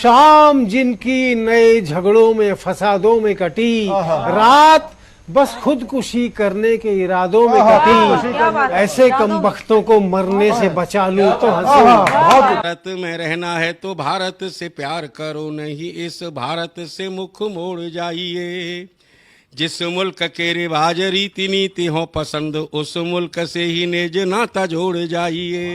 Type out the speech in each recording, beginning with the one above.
शाम जिनकी नए झगड़ों में फसादों में कटी, रात बस खुदकुशी करने के इरादों में कटी, ऐसे कमबख्तों को मरने से बचा लूं तो हंसूं। भारत में रहना है तो भारत से प्यार करो, नहीं इस भारत से मुख मोड़ जाइए। जिस मुल्क के रिवाज रीति नीति हो पसंद, उस मुल्क से ही नेज नाता जोड़ जाइए।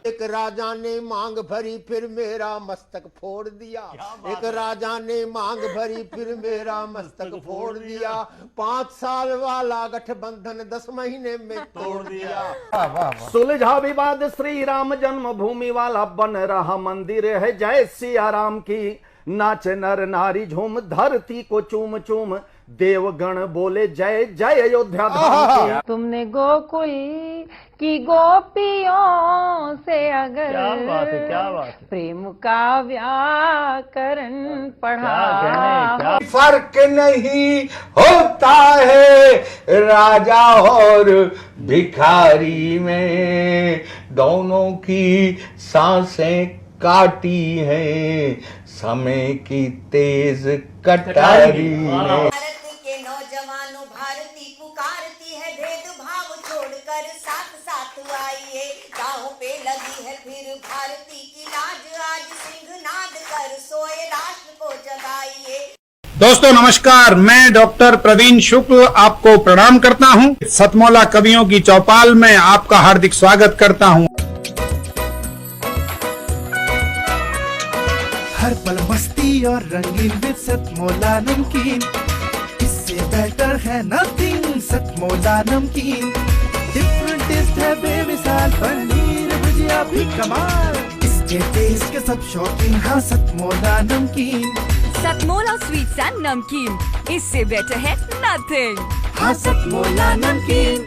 एक राजा ने मांग भरी फिर मेरा मस्तक फोड़ दिया, एक राजा ने मांग भरी फिर मेरा मस्तक फोड़ दिया। 5 साल वाला गठबंधन 10 महीने में तोड़ दिया। सुलझा विवाद श्री राम जन्मभूमि वाला, बन रहा मंदिर है जय सिया राम की। नाच नर नारी झूम धरती को चूम चूम, देवगण बोले जय जय अयोध्या धाम की। तुमने गोकुल की गोपियों से अगर क्या बात है। प्रेम का व्याकरण पढ़ा, फर्क नहीं होता है राजा और भिखारी में, दोनों की सांसें काटी हैं समय की तेज कटारी में। भारत के नौजवानों भारती पुकारती है, भेदभाव छोड़कर साथ साथ आइए। गाँव पे लगी है फिर भारती की लाज, आज सिंहनाद कर सोए राष्ट्र को जगाइए। दोस्तों नमस्कार, मैं डॉक्टर प्रवीण शुक्ल आपको प्रणाम करता हूं। सतमौला कवियों की चौपाल में आपका हार्दिक स्वागत करता हूं। हर पल मस्ती और रंगीन विद सतमौला नमकीन, इससे बेटर है नथिंग। सतमौला नमकीन डिफरेंट टेस्ट है बेमिसाल, पनीर भुजिया भी कमाल, इसके टेस्ट के सब शौकीन। हाँ सतमौला नमकीन, सतमौला स्वीट्स एंड नमकीन, इससे बेटर है नथिंग। हाँ सतमौला नमकीन।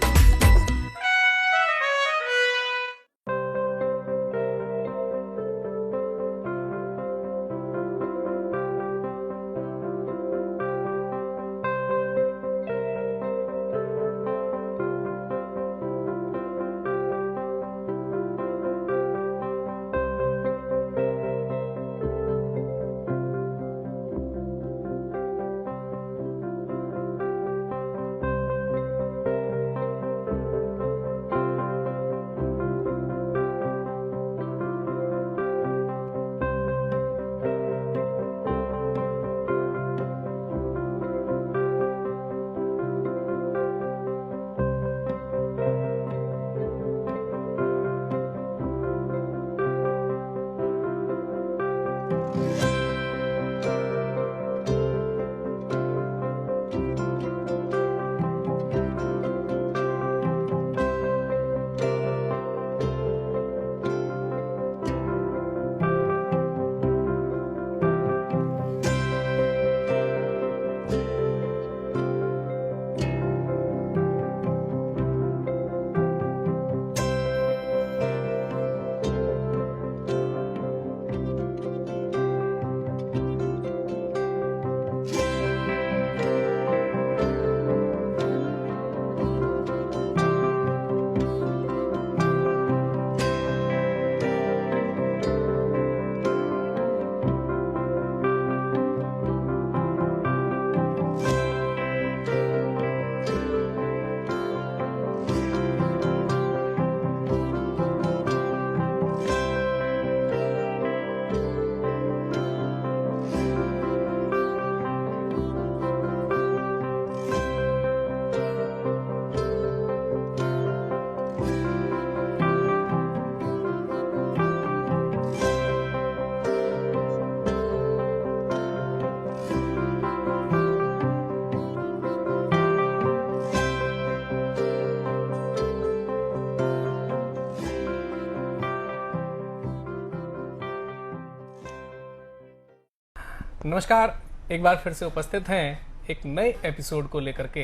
नमस्कार, एक बार फिर से उपस्थित हैं एक नए एपिसोड को लेकर के।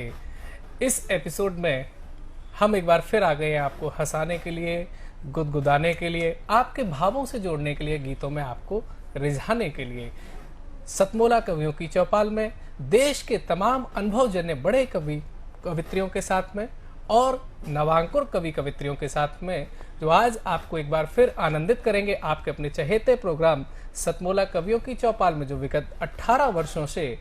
इस एपिसोड में हम एक बार फिर आ गए हैं आपको हंसाने के लिए, गुदगुदाने के लिए, आपके भावों से जोड़ने के लिए, गीतों में आपको रिझाने के लिए। सतमौला कवियों की चौपाल में देश के तमाम अनुभवजन्य बड़े कवि कवित्रियों के साथ में और नवांकुर कवि कवित्रियों के साथ में, जो आज आपको एक बार फिर आनंदित करेंगे आपके अपने चहेते प्रोग्राम सतमोला कवियों की चौपाल में, जो विगत 18 वर्षों से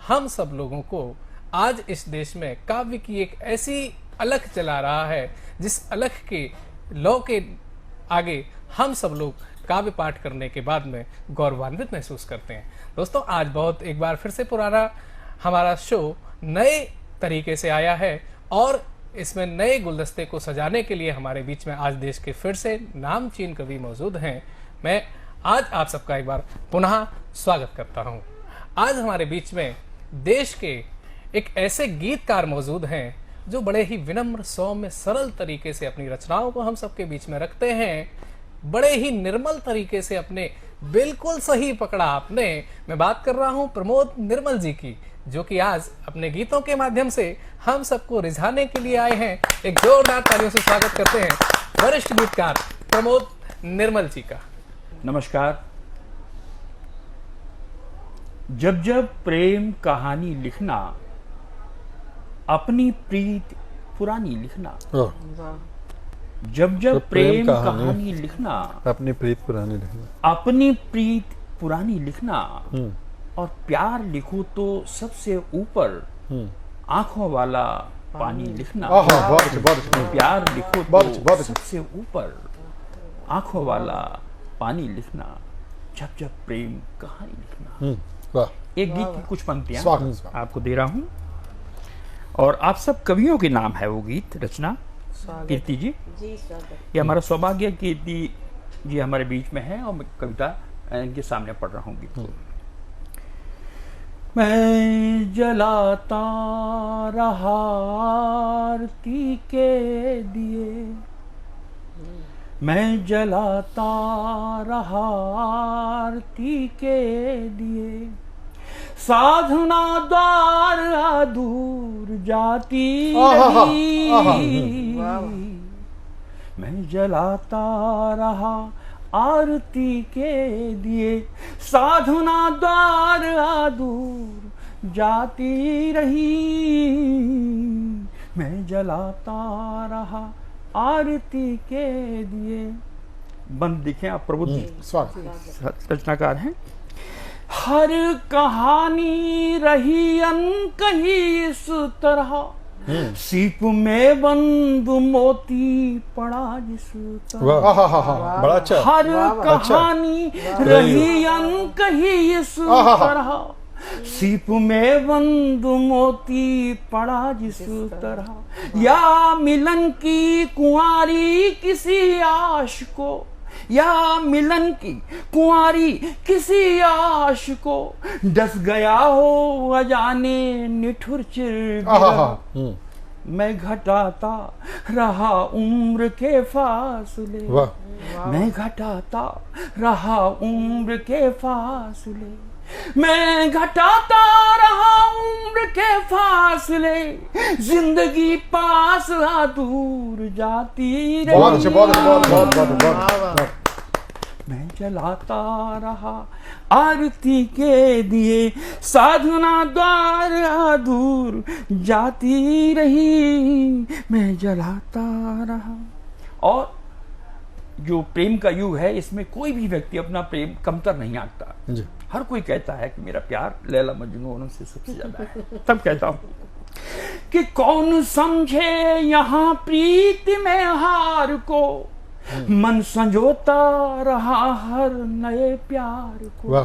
हम सब लोगों को आज इस देश में काव्य की एक ऐसी अलख चला रहा है, जिस अलख के लौ के आगे हम सब लोग काव्य पाठ करने के बाद में गौरवान्वित महसूस करते हैं। दोस्तों, आज बहुत एक बार फिर से पुराना हमारा शो नए तरीके से आया है और इसमें नए गुलदस्ते को सजाने के लिए हमारे बीच में आज देश के फिर से नामचीन कवि मौजूद हैं। मैं आज आप सबका एक बार पुनः स्वागत करता हूं। आज हमारे बीच में देश के एक ऐसे गीतकार मौजूद हैं जो बड़े ही विनम्र, सौम्य, सरल तरीके से अपनी रचनाओं को हम सबके बीच में रखते हैं, बड़े ही निर्मल तरीके से अपने, बिल्कुल सही पकड़ा आपने, मैं बात कर रहा हूं प्रमोद निर्मल जी की, जो कि आज अपने गीतों के माध्यम से हम सबको रिझाने के लिए आए हैं। एक जोरदार तालियों से स्वागत करते हैं वरिष्ठ गीतकार प्रमोद निर्मल जी का। नमस्कार। जब जब प्रेम कहानी लिखना, अपनी प्रीत पुरानी लिखना। जब जब प्रेम कहानी लिखना, अपनी प्रीत पुरानी लिखना, अपनी प्रीत पुरानी लिखना, और प्यार लिखो तो सबसे ऊपर आंखों वाला पानी लिखना। प्यार लिखो तो सबसे ऊपर आंखों वाला पानी लिखना, जब जब प्रेम कहानी लिखना। एक गीत की कुछ पंक्तियां आपको दे रहा हूं, और आप सब कवियों के नाम है वो गीत रचना। कीर्ति जी, ये हमारा सौभाग्य, कीर्ति जी हमारे बीच में है और मैं कविता इनके सामने पढ़ रहा हूँ गीत को। मैं जलाता रहा आरती के दिए, मैं जलाता रहा आरती के दिए, साधना द्वार दूर जाती रही। मैं जलाता रहा आरती के दिए, साधना द्वार दूर जाती रही। मैं जलाता रहा आरती के दिए। बंद देखें आप, प्रबुद्ध रचनाकार हैं। हर कहानी रही अनकही इस तरह, सीप में बंद मोती पड़ा जिस तरह। बड़ा अच्छा। हर कहानी रही अनकही इस तरह, सीप में बंद मोती पड़ा जिस तरह। या मिलन की कुंवारी किसी आश को, या मिलन की कुंवारी किसी आश को, डस गया हो अजाने निठुर चिर। मैं घटाता रहा उम्र के फासले, मैं घटाता रहा उम्र के फासले, मैं घटाता रहा उम्र के फासले, जिंदगी पास दूर जाती रही। मैं जलाता रहा आरती के दिए, साधना द्वार दूर जाती रही। मैं जलाता रहा। और जो प्रेम का युग है, इसमें कोई भी व्यक्ति अपना प्रेम कमतर नहीं आंकता। हर कोई कहता है कि मेरा प्यार लैला मजनू से सबसे ज्यादा है। तब कहता हूं कि कौन समझे यहाँ प्रीति में हार को, मन संजोता रहा हर नए प्यार को।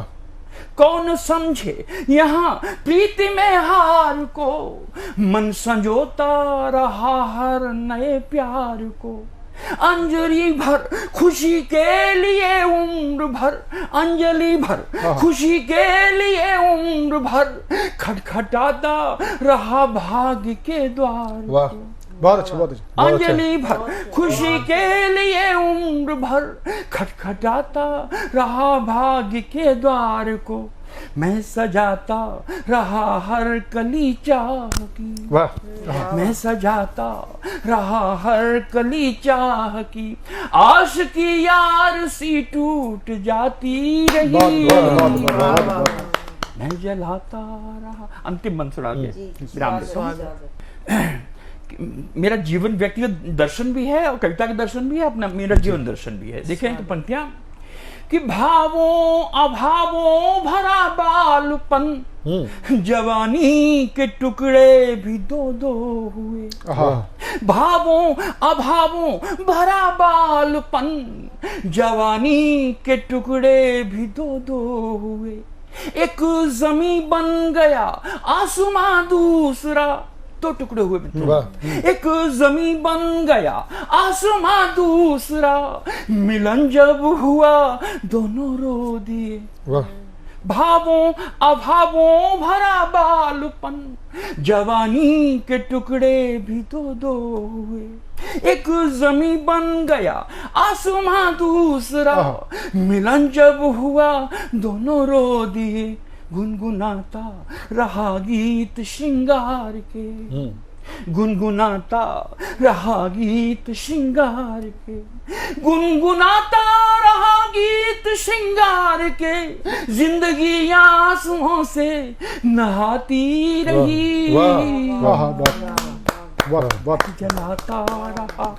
कौन समझे यहाँ प्रीति में हार को, मन संजोता रहा हर नए प्यार को। अंजलि भर खुशी के लिए उम्र भर, अंजलि भर खुशी के लिए उम्र भर, खटखटाता रहा भाग्य के द्वार। बहुत अच्छा, बहुत अच्छा। अंजलि भर खुशी के लिए उम्र भर, खटखटाता रहा भाग्य के द्वार को। मैं सजाता रहा हर कली चाह की, मैं सजाता रहा हर कली चाह की, आश की यार सी टूट जाती रही। मैं जलाता रहा। अंतिम मंत्र सुना के विराम देता हूं मेरा जीवन व्यक्तिगत दर्शन भी है और कविता का दर्शन भी है, अपना मेरा जीवन दर्शन भी है। देखें तो पंक्तियां कि भावों अभावों भरा बालपन, जवानी के टुकड़े भी दो दो हुए। भावों अभावों भरा बालपन, जवानी के टुकड़े भी दो दो हुए। एक जमी बन गया आसमां दूसरा, दो टुकड़े हुए मित्रों। एक जमी बन गया आसमां दूसरा, मिलन जब हुआ दोनों रो दिए। भावों अभावों भरा बालपन, जवानी के टुकड़े भी दो दो हुए। एक जमी बन गया आसमां दूसरा, मिलन जब हुआ दोनों रो दिए। गुनगुनाता रहा गीत श्रृंगार के, गुनगुनाता रहा गीत श्रृंगार के, गुनगुनाता रहा गीत श्रृंगार के। जिंदगी आंसुओं से नहाती रही, जलाता रहा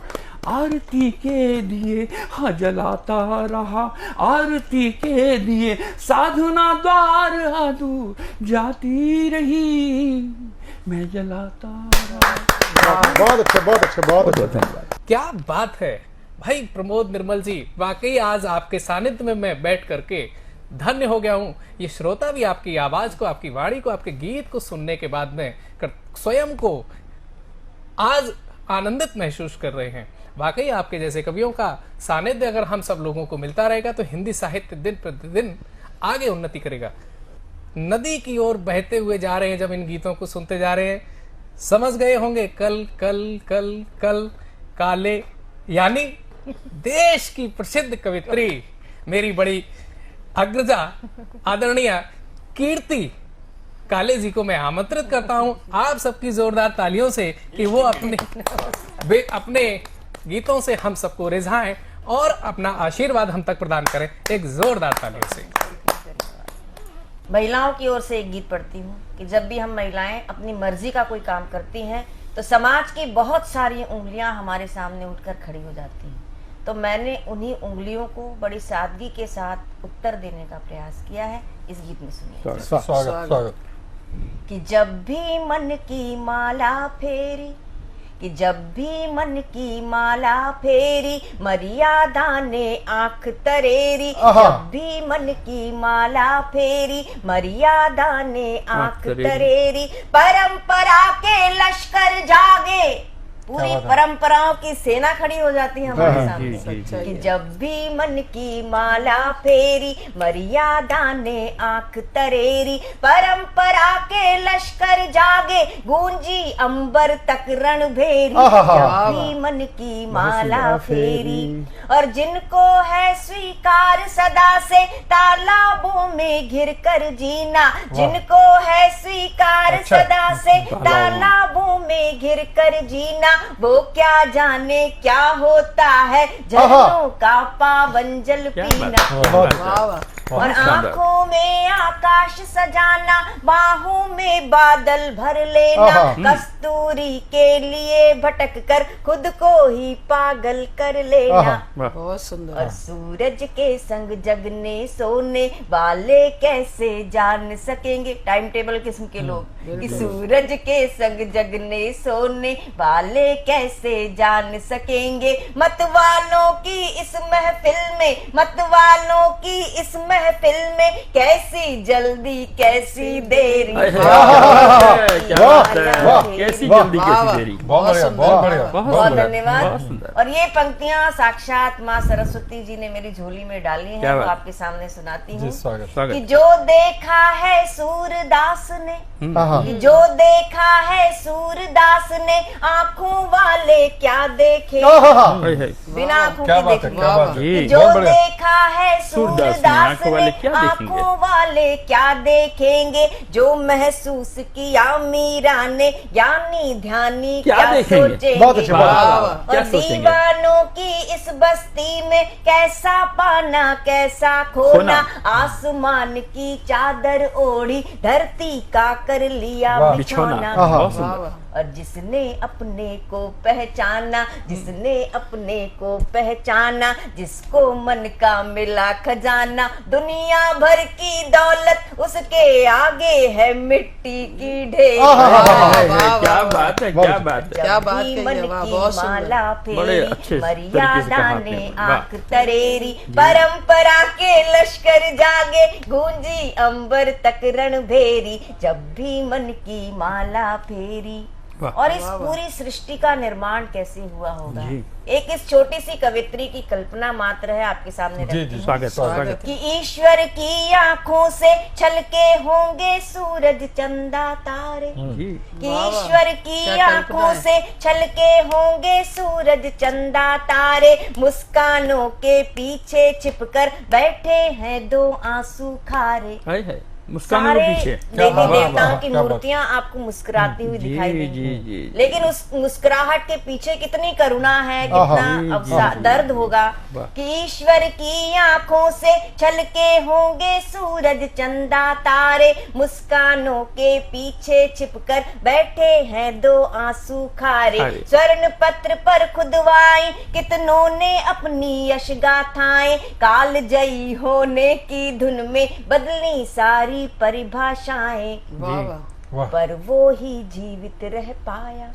आरती के दिए, हाँ जलाता रहा आरती के दिए। साधना द्वार आदू जाती रही, मैं जलाता रहा। बहुत अच्छा, बहुत अच्छा, बहुत अच्छा। क्या बात है भाई प्रमोद निर्मल जी, वाकई आज आपके सानिध्य में मैं बैठ करके धन्य हो गया हूँ। ये श्रोता भी आपकी आवाज को, आपकी वाणी को, आपके गीत को सुनने के बाद में स्वयं को आज आनंदित महसूस कर रहे हैं। वाकई आपके जैसे कवियों का सानिध्य अगर हम सब लोगों को मिलता रहेगा तो हिंदी साहित्य दिन प्रतिदिन आगे उन्नति करेगा। नदी की ओर बहते हुए जा रहे हैं जब इन गीतों को सुनते जा रहे हैं। समझ गए होंगे कल कल कल कल काले, यानी देश की प्रसिद्ध कवित्री मेरी बड़ी अग्रजा आदरणीय कीर्ति काले जी को मैं आमंत्रित करता हूं आप सबकी जोरदार तालियों से कि वो अपने गीतों से हम सबको रिझाएं और अपना आशीर्वाद हम तक प्रदान करें। एक जोरदार तालियों से। महिलाओं की ओर से एक गीत पढ़ती हूँ कि जब भी हम महिलाएं अपनी मर्जी का कोई काम करती हैं तो समाज की बहुत सारी उंगलियां हमारे सामने उठकर खड़ी हो जाती हैं। तो मैंने उन्हीं उंगलियों को बड़ी सादगी के साथ उत्तर देने का प्रयास किया है। इस गीत में सुनिए। स्वागत। कि जब भी मन की माला फेरी, कि जब भी मन की माला फेरी, मर्यादा ने आंख तरेरी। जब भी मन की माला फेरी, मर्यादा ने आंख तरेरी। परंपरा के लश्कर जागे, पूरी परंपराओं की सेना खड़ी हो जाती है हमारे सामने। कि जब भी मन की माला फेरी, मर्यादा ने आंख तरेरी। परंपरा के लश्कर जागे, गूंजी अंबर तक रणभेरी। जब भी मन की माला फेरी। और जिनको है स्वीकार सदा से तालाबों में घिर कर जीना, जिनको है स्वीकार सदा से तालाबों में घिर कर जीना, वो क्या जाने क्या होता है झरनों का पावन जल पीना। और आंखों में आकाश सजाना, बाहों में बादल भर लेना। कस्तूरी के लिए भटक कर खुद को ही पागल कर लेना। बहुत सुंदर। और सूरज के संग जगने सोने वाले कैसे जान सकेंगे, टाइम टेबल किस्म के लोग, कि सूरज के संग जगने सोने वाले कैसे जान सकेंगे। मत वालों की इस महफिल में, मत वालों की इस महफिल में, कैसी जल्दी कैसी देरी। कैसी जल्दी कैसी देरी। बहुत धन्यवाद। और ये पंक्तियां साक्षात माँ सरस्वती जी ने मेरी झोली में डाली हैं, तो आपके सामने सुनाती हूँ। कि जो देखा है सूरदास ने, कि जो देखा है सूरदास ने, आंखों वाले क्या देखे, बिना आंखों के देखेंगे। जो देखा है सूरदास ने, आंखों वाले क्या देखेंगे। जो महसूस किया मीरा ने, ज्ञानी ध्यानी क्या सोचेंगे। और दीवानों की इस बस्ती में कैसा पाना कैसा खोना। आसमान की चादर ओढ़ी, धरती का कर लिया बिछौना। और जिसने अपने को पहचाना, जिसने अपने को पहचाना, जिसको मन का मिला खजाना, दुनिया भर की दौलत उसके आगे है मिट्टी की ढेर। क्या बात है, क्या बात है, क्या बात है, मन की माला फेरी, मर्यादा ने आंख तरेरी, परंपरा के लश्कर जागे, गूंजी अंबर तक रणभेरी, जब भी मन की माला फेरी। और इस पूरी सृष्टि का निर्माण कैसे हुआ होगा, एक इस छोटी सी कवित्री की कल्पना मात्र है आपके सामने रखती हूं। स्वागत। कि ईश्वर की आंखों से छलके होंगे सूरज चंदा तारे, कि ईश्वर की आंखों से छलके होंगे सूरज चंदा तारे, मुस्कानों के पीछे छिपकर बैठे हैं दो आंसू खारे। सारे देवी देवताओं की मूर्तियां आपको मुस्कुराती हुई दिखाई देंगी, लेकिन उस मुस्कुराहट के पीछे कितनी करुणा है, कितना दर्द होगा। कि ईश्वर की आंखों से छलके होंगे सूरज चंदा तारे, मुस्कानों के पीछे छिपकर बैठे हैं दो आंसू खारे, स्वर्ण पत्र पर खुदवाई कितनों ने अपनी यश गाथाएं, काल जयी होने की धुन में बदली सारी परिभाषाएं। पर वो ही जीवित रह पाया,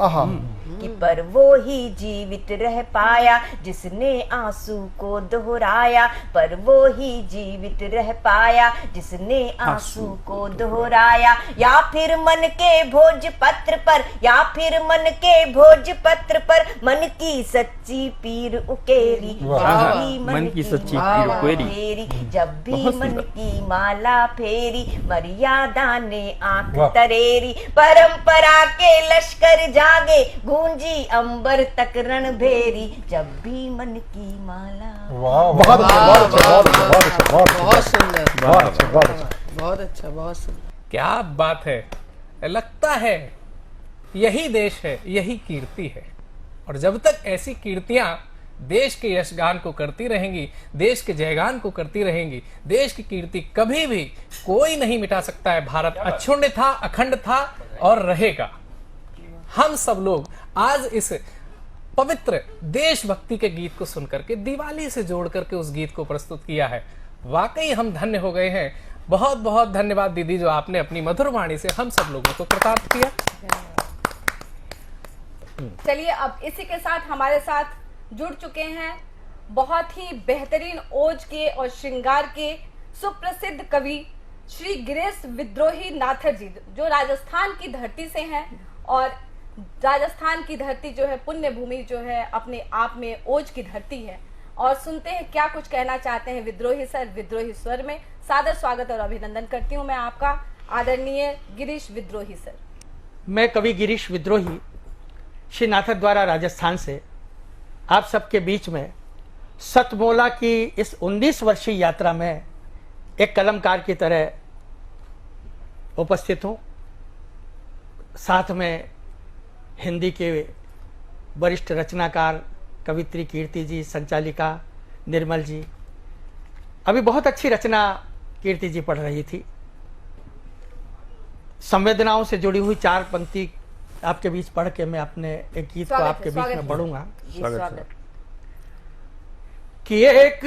कि पर वो ही जीवित रह पाया, जिसने आंसू को दोहराया, पर वो ही जीवित रह पाया, जिसने आंसू को दोहराया। या फिर मन के भोजपत्र पर, या फिर मन के भोजपत्र पर मन की सच्ची पीर उकेरी, जब भी मन की सच्ची पीर उकेरी, जब भी मन की माला फेरी, मर्यादा ने आंख तरेरी, परंपरा के लश्कर जागे, गूंजी अंबर तक रणभेरी, जब भी मन की माला। बहुत अच्छा, बहुत सुंदर। क्या बात है। लगता है यही देश है, यही कीर्ति है, और जब तक ऐसी कीर्तियां देश के यशगान को करती रहेंगी, देश के जयगान को करती रहेंगी, देश की कीर्ति कभी भी कोई नहीं मिटा सकता है। भारत अक्षुण्ण था, अखंड था और रहेगा। हम सब लोग आज इस पवित्र देशभक्ति के गीत को सुनकर के, दिवाली से जोड़ करके उस गीत को प्रस्तुत किया है। वाकई हम धन्य हो गए हैं। बहुत बहुत धन्यवाद दीदी, जो आपने अपनी मधुर वाणी से हम सब लोगों को कृतार्थ किया। चलिए, अब इसी के साथ हमारे साथ जुड़ चुके हैं बहुत ही बेहतरीन ओज के और श्रृंगार के सुप्रसिद्ध कवि श्री गिरीश विद्रोही नाथर जी, जो राजस्थान की धरती से हैं। और राजस्थान की धरती जो है, पुण्य भूमि जो है, अपने आप में ओज की धरती है। और सुनते हैं क्या कुछ कहना चाहते हैं विद्रोही सर, विद्रोही स्वर में। सादर स्वागत और अभिनंदन करती हूँ मैं आपका, आदरणीय गिरीश विद्रोही सर। मैं कवि गिरीश विद्रोही श्री नाथर द्वारा राजस्थान से आप सबके बीच में सतमोला की इस 19 वर्षीय यात्रा में एक कलमकार की तरह उपस्थित हूँ। साथ में हिंदी के वरिष्ठ रचनाकार कवित्री कीर्ति जी, संचालिका निर्मल जी, अभी बहुत अच्छी रचना कीर्ति जी पढ़ रही थी। संवेदनाओं से जुड़ी हुई 4 पंक्ति आपके बीच पढ़ के मैं अपने एक गीत को आपके बीच में पढ़ूंगा। कि एक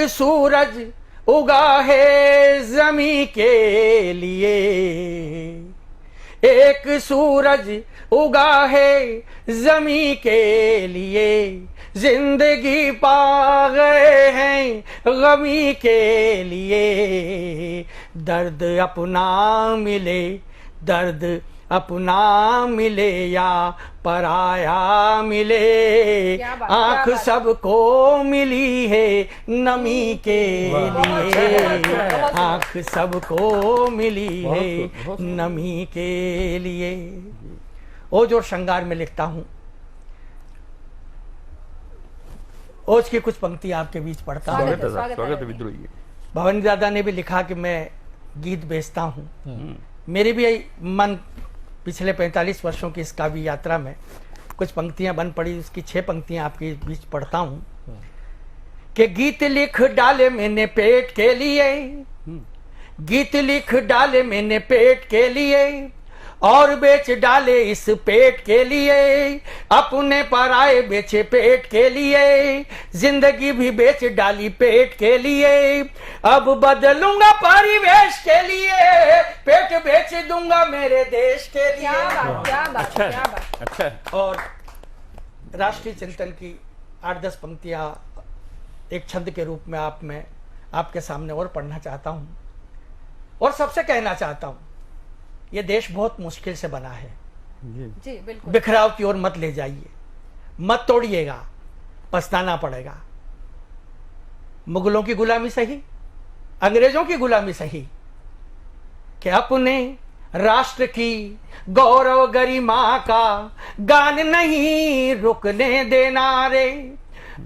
सूरज उगा है जमी के लिए, एक सूरज उगा है जमी के लिए, जिंदगी पा गए हैं गमी के लिए, दर्द अपना मिले, दर्द अपना मिले या पराया मिले, आंख सबको मिली है नमी के लिए, आंख सबको मिली है नमी के लिए। ओज और श्रृंगार में लिखता हूं। ओज की कुछ पंक्ति आपके बीच पढ़ता हूं। स्वागत है विद्रोही। भवन दादा ने भी लिखा कि मैं गीत बेचता हूं। मेरी भी मन पिछले 45 वर्षों की इस काव्य यात्रा में कुछ पंक्तियां बन पड़ी, उसकी 6 पंक्तियां आपके बीच पढ़ता हूं। कि गीत लिख डाले मैंने पेट के लिए, गीत लिख डाले मैंने पेट के लिए, और बेच डाले इस पेट के लिए, अपने पराए बेचे पेट के लिए, जिंदगी भी बेच डाली पेट के लिए, अब बदलूंगा परिवेश के लिए, पेट बेच दूंगा मेरे देश के लिए। क्या बात, क्या बात। अच्छा। और राष्ट्रीय चिंतन की 8-10 पंक्तियां एक छंद के रूप में आपके सामने और पढ़ना चाहता हूं, और सबसे कहना चाहता हूं, यह देश बहुत मुश्किल से बना है जी बिल्कुल। बिखराव की ओर मत ले जाइए, मत तोड़िएगा, पछताना पड़ेगा। मुगलों की गुलामी सही, अंग्रेजों की गुलामी सही, कि अपने राष्ट्र की गौरव गरिमा का गान नहीं रुकने देना रे,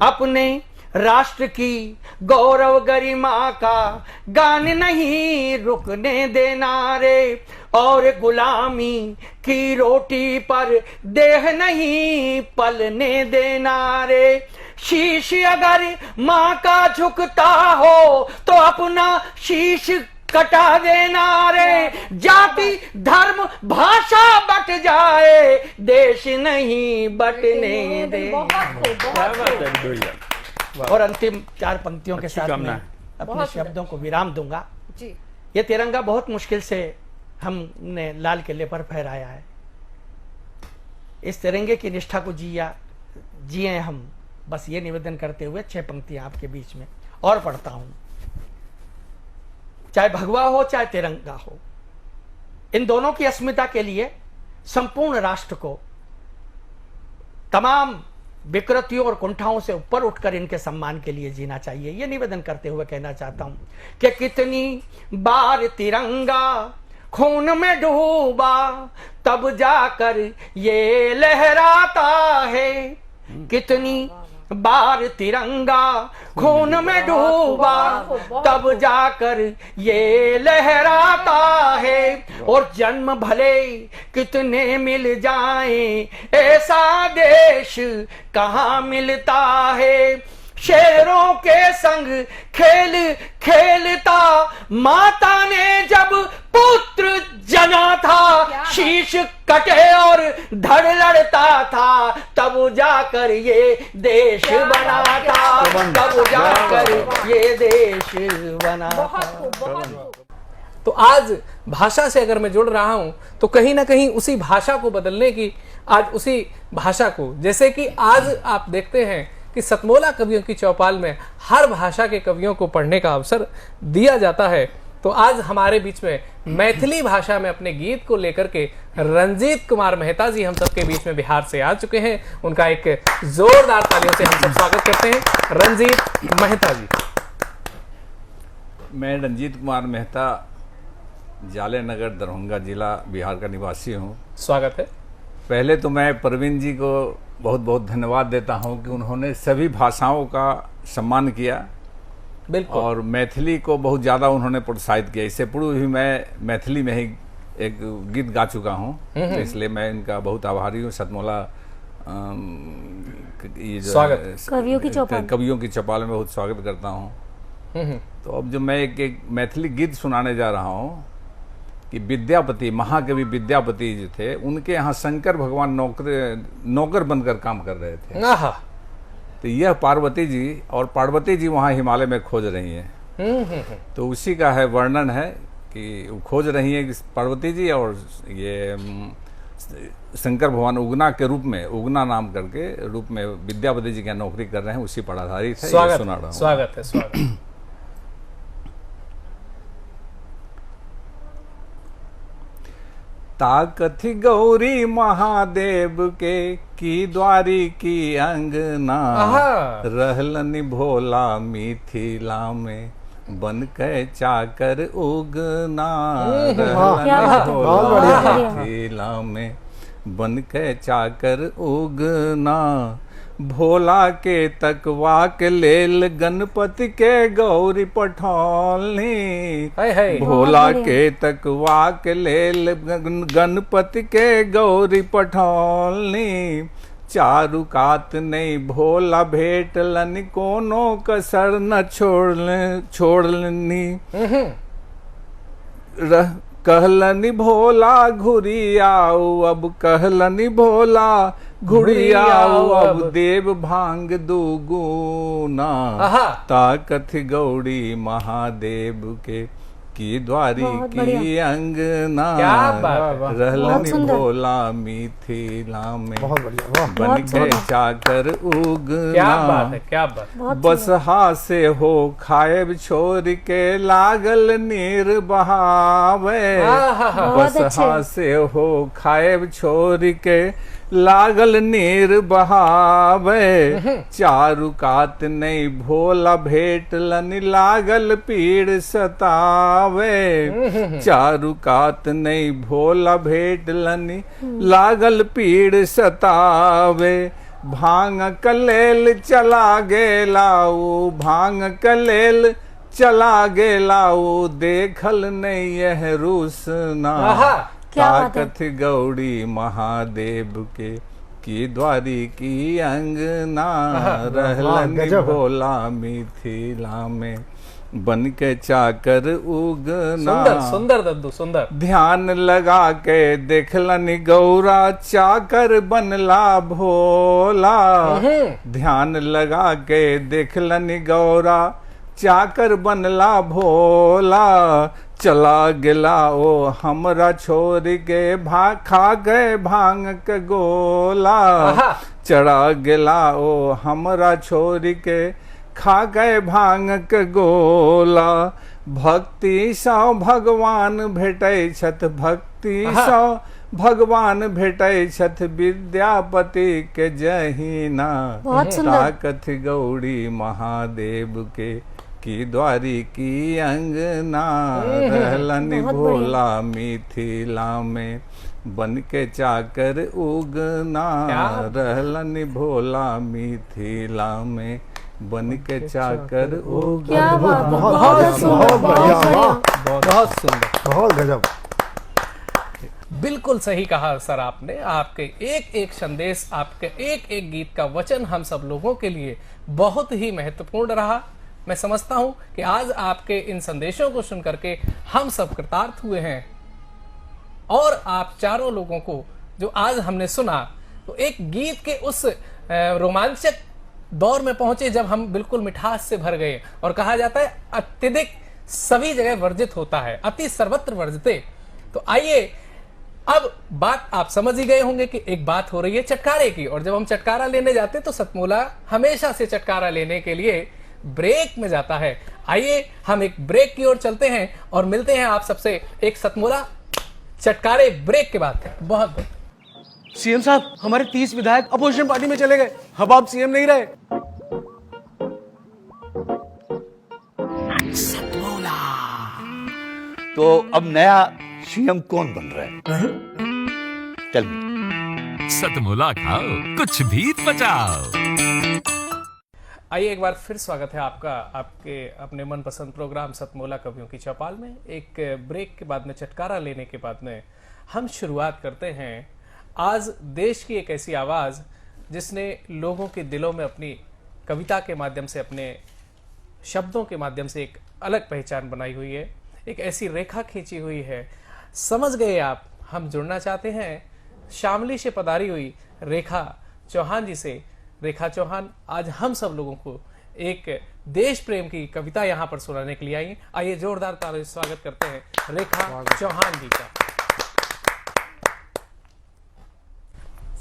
अपने राष्ट्र की गौरव गरिमा का गान नहीं रुकने देना रे, और गुलामी की रोटी पर देह नहीं पलने देना रे, शीश अगर मां का झुकता हो तो अपना शीश कटा देना रे, जाति धर्म भाषा बट जाए देश नहीं बटने दे। और अंतिम 4 पंक्तियों के साथ मैं अपने शब्दों को विराम दूंगा जी। ये तिरंगा बहुत मुश्किल से हमने लाल किले पर फहराया है, इस तिरंगे की निष्ठा को जिए हम, बस ये निवेदन करते हुए 6 पंक्तियां आपके बीच में और पढ़ता हूं। चाहे भगवा हो चाहे तिरंगा हो, इन दोनों की अस्मिता के लिए संपूर्ण राष्ट्र को तमाम विकृतियों और कुंठाओं से ऊपर उठकर इनके सम्मान के लिए जीना चाहिए। यह निवेदन करते हुए कहना चाहता हूं कि कितनी बार तिरंगा खून में डूबा तब जाकर ये लहराता है, कितनी बार तिरंगा खून में डूबा तब जाकर ये लहराता है, और जन्म भले कितने मिल जाएं ऐसा देश कहाँ मिलता है, शेरों के संग खेल खेलता माता ने जब पुत्र जना था, शीश कटे और धड़ लड़ता था तब जाकर ये देश बना था, तब जाकर ये देश बना था। तो आज भाषा से अगर मैं जुड़ रहा हूं तो कहीं ना कहीं उसी भाषा को बदलने की, आज उसी भाषा को, जैसे कि आज आप देखते हैं कि सतमोला कवियों की चौपाल में हर भाषा के कवियों को पढ़ने का अवसर दिया जाता है, तो आज हमारे बीच में मैथिली भाषा में अपने गीत को लेकर के रंजीत कुमार मेहता जी हम सबके बीच में बिहार से आ चुके हैं। उनका एक जोरदार तालियों से हम सब स्वागत करते हैं। रंजीत मेहता जी। मैं रंजीत कुमार मेहता, जाले नगर, दरभंगा जिला, बिहार का निवासी हूँ। स्वागत है। पहले तो मैं प्रवीण जी को बहुत बहुत धन्यवाद देता हूं कि उन्होंने सभी भाषाओं का सम्मान किया, बिल्कुल, और मैथिली को बहुत ज़्यादा उन्होंने प्रोत्साहित किया। इससे पूर्व भी मैं मैथिली में ही एक गीत गा चुका हूं, तो इसलिए मैं इनका बहुत आभारी हूं। सतमोला ये जो कवियों की चौपाल में बहुत स्वागत करता हूं। तो अब जो मैं एक मैथिली गीत सुनाने जा रहा हूँ कि विद्यापति, महाकवि विद्यापति जो थे, उनके यहाँ शंकर भगवान नौकर बनकर काम कर रहे थे। तो यह पार्वती जी, और पार्वती जी वहाँ हिमालय में खोज रही हैं। तो उसी का है वर्णन है कि वो खोज रही है पार्वती जी, और ये शंकर भगवान उगना के रूप में, उगना नाम करके रूप में विद्यापति जी की नौकरी कर रहे हैं, उसी पर आधारित है। स्वागत, सुना रहा हूँ। स्वागत है, स्वागत। ताकथि गौरी महादेव के की द्वारी की अंगना, रहलनि भोला मिथिला में बन के चाकर उगना, रहलनि भोला मिथिला में बन के चाकर उगना, भोला के तकवा के लेल गणपति के गौरी पठौलनी, भोला के तकवा के लेल गणपति के गौरी पठौलनी, चारु कात नहीं भोला भेटलनि कोनो कसर न छोड़लनी, कहलनि भोला घुरी आओ अब, कहलनि भोला घुरी आओ अब, देव भांग दुगुना, ताकथ गौड़ी महादेव के की द्वारी की अंगना, रहलनि भोला मिथिला में, बन के चाकर उगना। क्या बात है, क्या बात। बसहा से हो खाएब छोड़ के लागल नीर बहावे, बसहा से हो खाएब छोड़ के लागल नीर बहावे, चारु कात नहीं भोला भेटलनि लागल पीड़ सतावे, चारु कात नहीं भोला भेटलनि लागल पीड़ सतावे, भांग कलेल चला गेलाऊ, भांग कलेल चला गेलाऊ, देखल नहीं यह रूसना, ताकथ गौड़ी महादेव के की द्वारी की अंगना, रहलनि भोला मिथिला में, बन के चाकर उगना। सुंदर सुंदर दद्दू सुंदर। ध्यान लगा के देखलनि गौरा चाकर बनला भोला, ध्यान लगा के देखलनि गौरा चाकर बनला भोला, चला गेला ओ हमरा छोड़ के खा गए भांग के गोला, चढ़ा गेला ओ हमरा छोड़ के खा गए भांग के गोला, भक्ति सँ भगवान भेटै छथ, भक्ति सँ भगवान भेटै छथ, विद्यापति के जहीना, ताकथ गौड़ी महादेव के की द्वारी की अंगना, रहलनि भोला मिथिला में, बन के चाकर उगना, रहलनि भोला मिथिला में, बन के चाकर उगना। बहुत सुंदर, बहुत गजब। बिल्कुल सही कहा सर आपने। आपके एक एक संदेश, आपके एक एक गीत का वचन हम सब लोगों के लिए बहुत ही महत्वपूर्ण रहा। मैं समझता हूं कि आज आपके इन संदेशों को सुन करके हम सब कृतार्थ हुए हैं, और आप चारों लोगों को जो आज हमने सुना, तो एक गीत के उस रोमांचक दौर में पहुंचे जब हम बिल्कुल मिठास से भर गए। और कहा जाता है अत्यधिक सभी जगह वर्जित होता है, अति सर्वत्र वर्जिते। तो आइए, अब बात आप समझ ही गए होंगे कि एक बात हो रही है चटकारे की, और जब हम चटकारा लेने जाते तो सतमोला हमेशा से चटकारा लेने के लिए ब्रेक में जाता है। आइए हम एक ब्रेक की ओर चलते हैं और मिलते हैं आप सबसे एक सतमोला चटकारे ब्रेक के बाद। बहुत सीएम साहब, हमारे 30 विधायक अपोजिशन पार्टी में चले गए, अब आप सीएम नहीं रहे। सतमोला। तो अब नया सीएम कौन बन रहा है? चल सतमोला खाओ, कुछ भी बचाओ। आइए एक बार फिर स्वागत है आपका आपके अपने मनपसंद प्रोग्राम सतमोला कवियों की चौपाल में। एक ब्रेक के बाद में, चटकारा लेने के बाद में, हम शुरुआत करते हैं आज देश की एक ऐसी आवाज़ जिसने लोगों के दिलों में अपनी कविता के माध्यम से, अपने शब्दों के माध्यम से एक अलग पहचान बनाई हुई है, एक ऐसी रेखा खींची हुई है। समझ गए आप, हम जुड़ना चाहते हैं शामली से पधारी हुई रेखा चौहान जी से। रेखा चौहान आज हम सब लोगों को एक देश प्रेम की कविता यहाँ पर सुनाने के लिए आई। आइए जोरदार तालियों से स्वागत करते हैं रेखा चौहान जी का।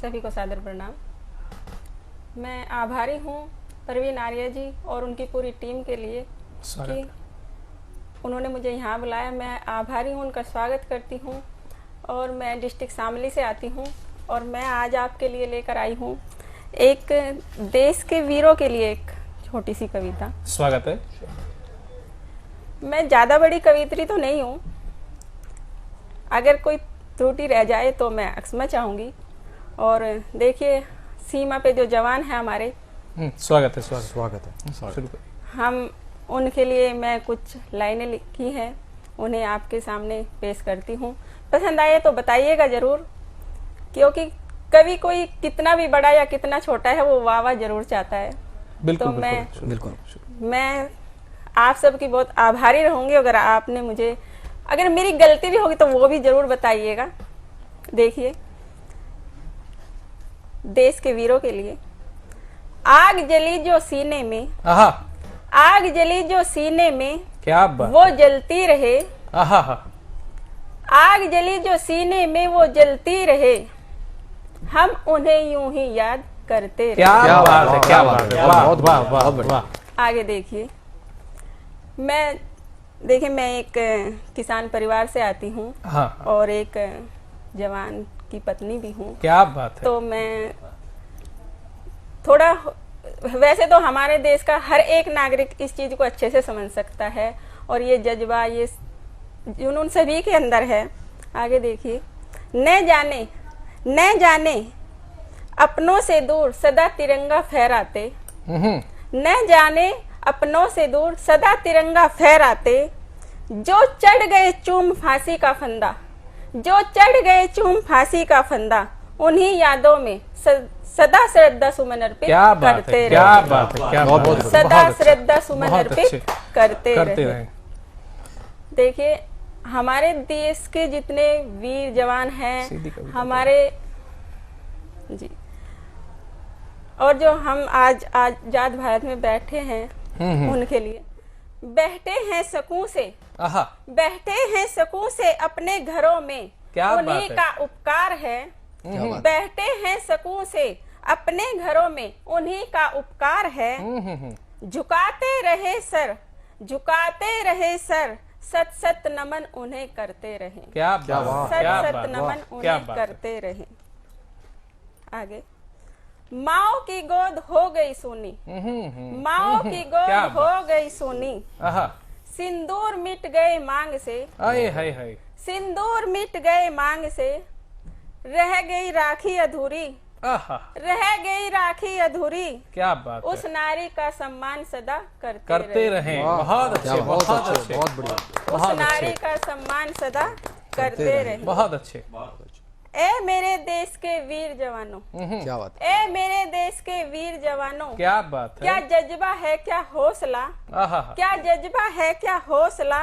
सभी को सादर प्रणाम। मैं आभारी हूँ परवीन आर्य जी और उनकी पूरी टीम के लिए कि उन्होंने मुझे यहाँ बुलाया। मैं आभारी हूँ, उनका स्वागत करती हूँ। और मैं डिस्ट्रिक्ट शामली से आती हूँ और मैं आज आपके लिए लेकर आई हूँ एक देश के वीरों के लिए एक छोटी सी कविता। स्वागत है। मैं ज़्यादा बड़ी कवित्री तो नहीं हूँ, अगर कोई त्रुटि रह जाए तो मैं क्षमा चाहूँगी। और देखिए, सीमा पे जो जवान हैं हमारे, स्वागत है, स्वागत है। हम उनके लिए मैं कुछ लाइनें लिखी हैं, उन्हें आपके सामने पेश करती हूँ। पसंद आए तो बताइएगा ज़रूर, क्योंकि कभी कोई कितना भी बड़ा या कितना छोटा है वो वाह जरूर चाहता है। बिल्कुल, तो बिल्कुल, मैं आप सबकी बहुत आभारी रहूंगी अगर आपने मुझे अगर मेरी गलती भी होगी तो वो भी जरूर बताइएगा। देखिए, देश के वीरों के लिए आग जली जो सीने में, आग जली जो सीने में, क्या बात, वो जलती रहे। आग जली जो सीने में वो जलती रहे, हम उन्हें यूं ही याद करते रहे। क्या बात है, क्या बात है, वाह वाह वाह वाह। आगे देखिए, मैं एक किसान परिवार से आती हूँ और एक जवान की पत्नी भी हूँ। क्या बात है। तो मैं थोड़ा, वैसे तो हमारे देश का हर एक नागरिक इस चीज को अच्छे से समझ सकता है और ये जज्बा, ये जुनून सभी के अंदर है। आगे देखिए, न जाने अपनों से दूर सदा तिरंगा फहराते, न जाने अपनों से दूर सदा तिरंगा फहराते, जो चढ़ गए चूम फांसी का फंदा, जो चढ़ गए चूम फांसी का फंदा, उन्हीं यादों में सदा श्रद्धा सुमन अर्पित करते रहे। क्या बात है, क्या बात है, सदा श्रद्धा सुमन अर्पित करते रहे। देखिए, हमारे देश के जितने वीर जवान हैं, हमारे जी, और जो हम आज आजाद भारत में बैठे हैं, उनके लिए बैठे हैं सकूं से, बैठे हैं सकूं से अपने घरों में, उन्हीं का उपकार है। बैठे हैं सकूं से अपने घरों में, उन्हीं का उपकार है। झुकाते रहे सर, झुकाते रहे सर, सत सत नमन उन्हें करते रहे। क्या सत सत नमन उन्हें करते रहे। आगे, माओ की गोद हो गई सोनी, माओ की गोद हो गई सोनी, सिंदूर मिट गए मांग से, सिंदूर मिट गए मांग से, रह गई राखी अधूरी, रह गई राखी अधूरी। क्या बात, उस नारी का सम्मान सदा करते रहे। बहुत अच्छे, बहुत अच्छे, बहुत बढ़िया। उस नारी का सम्मान सदा करते रहे। बहुत अच्छे। ए मेरे देश के वीर जवानों, क्या बात, ए मेरे देश के वीर जवानों, क्या बात है। क्या जज्बा है, क्या हौसला, क्या जज्बा है, क्या हौसला,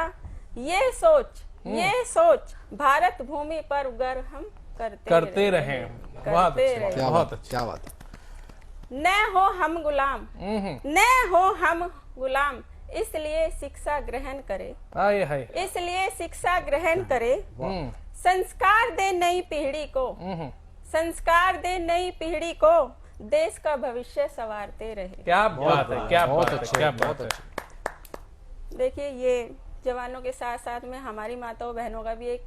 ये सोच भारत भूमि पर गर्व हम करते रहे। बहुत अच्छे, बहुत अच्छे, क्या बात। न हो हम गुलाम, न हो हम गुलाम, इसलिए शिक्षा ग्रहण करे, इसलिए शिक्षा ग्रहण करे। संस्कार दे नई पीढ़ी को, संस्कार दे नई पीढ़ी को, देश का भविष्य संवारते रहे। क्या बात है, क्या बात है, क्या बात है। देखिए, ये जवानों के साथ साथ में हमारी माताओं बहनों का भी एक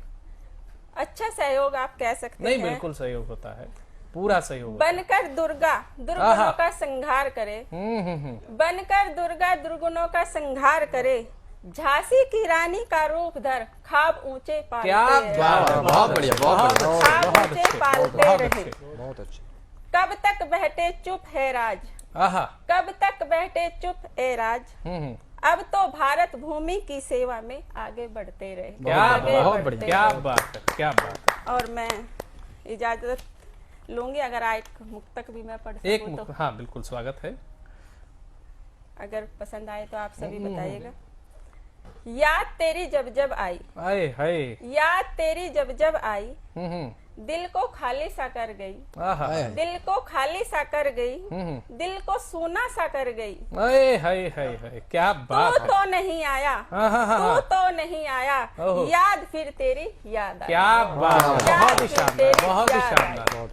अच्छा सहयोग आप कह सकते हैं। नहीं, बिल्कुल सहयोग होता है, पूरा सहयोग। बनकर दुर्गा दुर्गुणों का संहार करे, बनकर दुर्गा दुर्गुणों का संहार करे, झांसी की रानी का रूप धर, ख्वाब ऊंचे पालते रहे। बहुत बढ़िया, बहुत बढ़िया, ख्वाब ऊंचे पालते रहे। बहुत अच्छे। कब तक बैठे चुप है राज, कब तक बैठे चुप है राज, अब तो भारत भूमि की सेवा में आगे बढ़ते रहे। बहुत बढ़िया, क्या बात है, क्या बात है। और मैं इजाजत लूंगी, अगर एक मुक्तक भी मैं पढ़ एक सकूं तो। हाँ, बिल्कुल स्वागत है। अगर पसंद आए तो आप सभी बताइएगा। याद तेरी जब जब आई, आए हाय, याद तेरी जब जब आई, दिल को खाली सा कर गई, दिल को खाली सा कर गई, दिल को सूना सा कर गई। हाय हाय हाय हाय, क्या बात है। तू तो नहीं आया, तू तो नहीं आया, याद फिर तेरी याद आई। क्या बात है, बहुत ही शानदार, बहुत ही शानदार,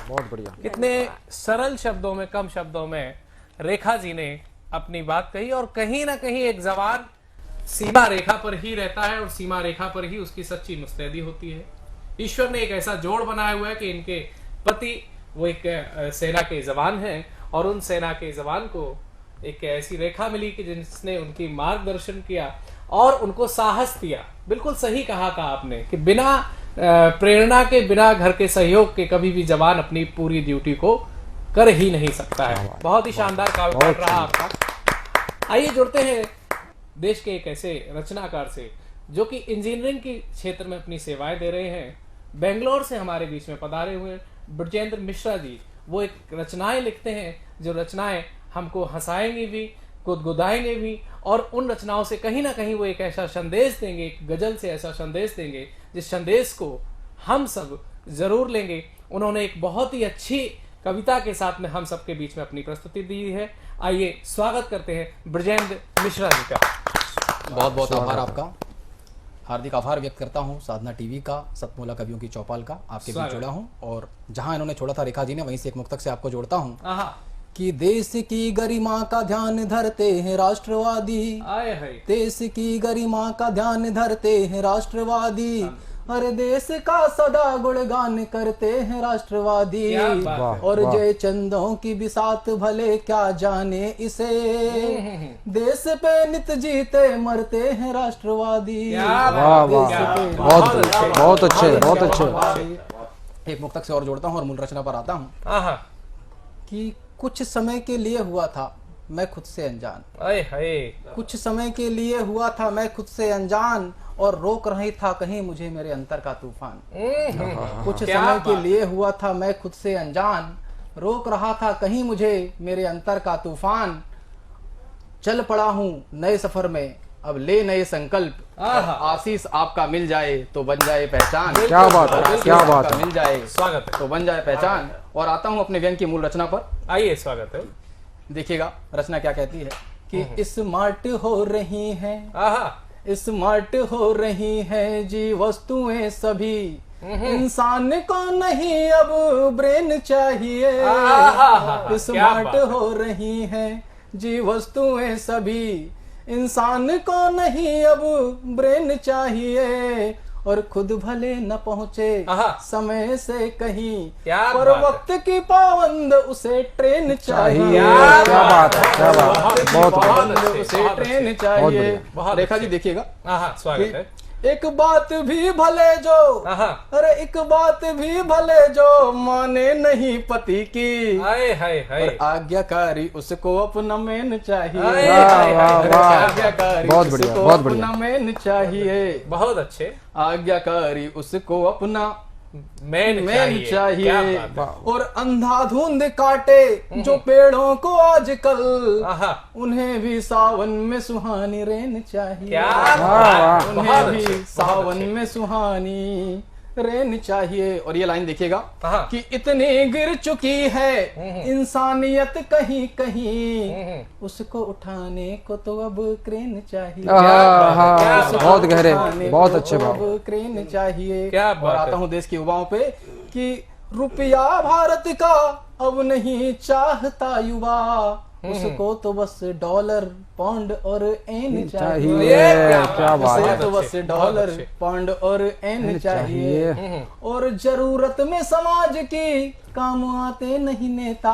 बहुत बढ़िया। कितने सरल शब्दों में, कम शब्दों में रेखा जी ने अपनी बात कही। और कहीं ना कहीं एक जवान सीमा रेखा पर ही रहता है और सीमा रेखा पर ही उसकी सच्ची मुस्तैदी होती है। ईश्वर ने एक ऐसा जोड़ बनाया हुआ है कि इनके पति वो एक सेना के जवान हैं और उन सेना के जवान को एक ऐसी रेखा मिली कि जिसने उनकी मार्गदर्शन किया और उनको साहस दिया। बिल्कुल सही कहा था आपने कि बिना प्रेरणा के, बिना घर के सहयोग के कभी भी जवान अपनी पूरी ड्यूटी को कर ही नहीं सकता है। बहुत ही शानदार काव्य रहा आपका। आइए जुड़ते हैं देश के एक ऐसे रचनाकार से जो कि इंजीनियरिंग के क्षेत्र में अपनी सेवाएं दे रहे हैं। बेंगलोर से हमारे बीच में पधारे हुए ब्रजेंद्र मिश्रा जी, वो एक रचनाएं लिखते हैं जो रचनाएं हमको हंसाएंगी भी गुदगुदाएंगे भी, और उन रचनाओं से कहीं ना कहीं वो एक ऐसा संदेश देंगे, एक गजल से ऐसा संदेश देंगे जिस संदेश को हम सब जरूर लेंगे। उन्होंने एक बहुत ही अच्छी कविता के साथ में हम सबके बीच में अपनी प्रस्तुति दी है। आइए स्वागत करते हैं ब्रजेंद्र मिश्रा जी का। बहुत बहुत आभार आपका, हार्दिक आभार व्यक्त करता हूं साधना टीवी का, सतमोला कवियों की चौपाल का। आपके बीच जुड़ा हूं और जहां इन्होंने छोड़ा था रेखा जी ने, वहीं से एक मुक्तक से आपको जोड़ता हूं कि देश की गरिमा का ध्यान धरते हैं राष्ट्रवादी, देश की गरिमा का ध्यान धरते हैं राष्ट्रवादी, अरे देश का सदा गुणगान करते हैं राष्ट्रवादी, और जय चंदों की बिसात भले क्या जाने इसे, देश पे नित जीते मरते हैं राष्ट्रवादी। बहुत अच्छे। एक मुक्तक से और जोड़ता हूँ और मूल रचना पर आता हूँ कि कुछ समय के लिए हुआ था मैं खुद से अनजान, कुछ समय के लिए हुआ था मैं खुद से अनजान, और रोक रही था कहीं मुझे मेरे अंतर का तूफान। कुछ समय के लिए हुआ था मैं खुद से अनजान, रोक रहा था कहीं मुझे मेरे अंतर का तूफान, चल पड़ा हूँ नए सफर में अब ले नए संकल्प, आशीष आपका मिल जाए तो बन जाए पहचान। क्या बात है, क्या बात है, मिल जाए स्वागत है तो बन जाए पहचान। और आता हूँ अपने व्यंग की मूल रचना पर। आइए स्वागत है। देखिएगा रचना क्या कहती है कि स्मार्ट हो रही हैं, स्मार्ट हो रही हैं जी वस्तुएं सभी, इंसान को नहीं अब ब्रेन चाहिए, स्मार्ट हो रही हैं जी वस्तुएं सभी, इंसान को नहीं अब ब्रेन चाहिए, और खुद भले न पहुंचे समय से कहीं, पर वक्त की पाबंद उसे ट्रेन चाहिए। क्या बात है, क्या बात है, बहुत उसे ट्रेन चाहिए। रेखा जी देखिएगा, स्वागत है। एक बात भी भले जो, अरे एक बात भी भले जो माने नहीं पति की, और आज्ञाकारी उसको अपना मैन चाहिए, आज्ञाकारी उसको अपना मैन चाहिए। बहुत अच्छे। आज्ञाकारी उसको अपना मैन चाहिए, और अंधाधुंध काटे जो पेड़ों को आजकल, उन्हें भी सावन में सुहानी रेन चाहिए, उन्हें भी सावन में सुहानी रेन चाहिए। और ये लाइन देखिएगा कि इतनी गिर चुकी है इंसानियत कहीं कहीं, उसको उठाने को तो अब क्रेन चाहिए। बहुत गहरे, बहुत अच्छे भाव। अब क्रेन चाहिए। और आता हूँ देश के युवाओं पे कि रुपया भारत का अब नहीं चाहता युवा, उसको तो बस डॉलर पाउंड और एन चाहिए। क्या बात है, तो बस डॉलर पाउंड और एन चाहिए, और जरूरत में समाज की काम आते नहीं नेता,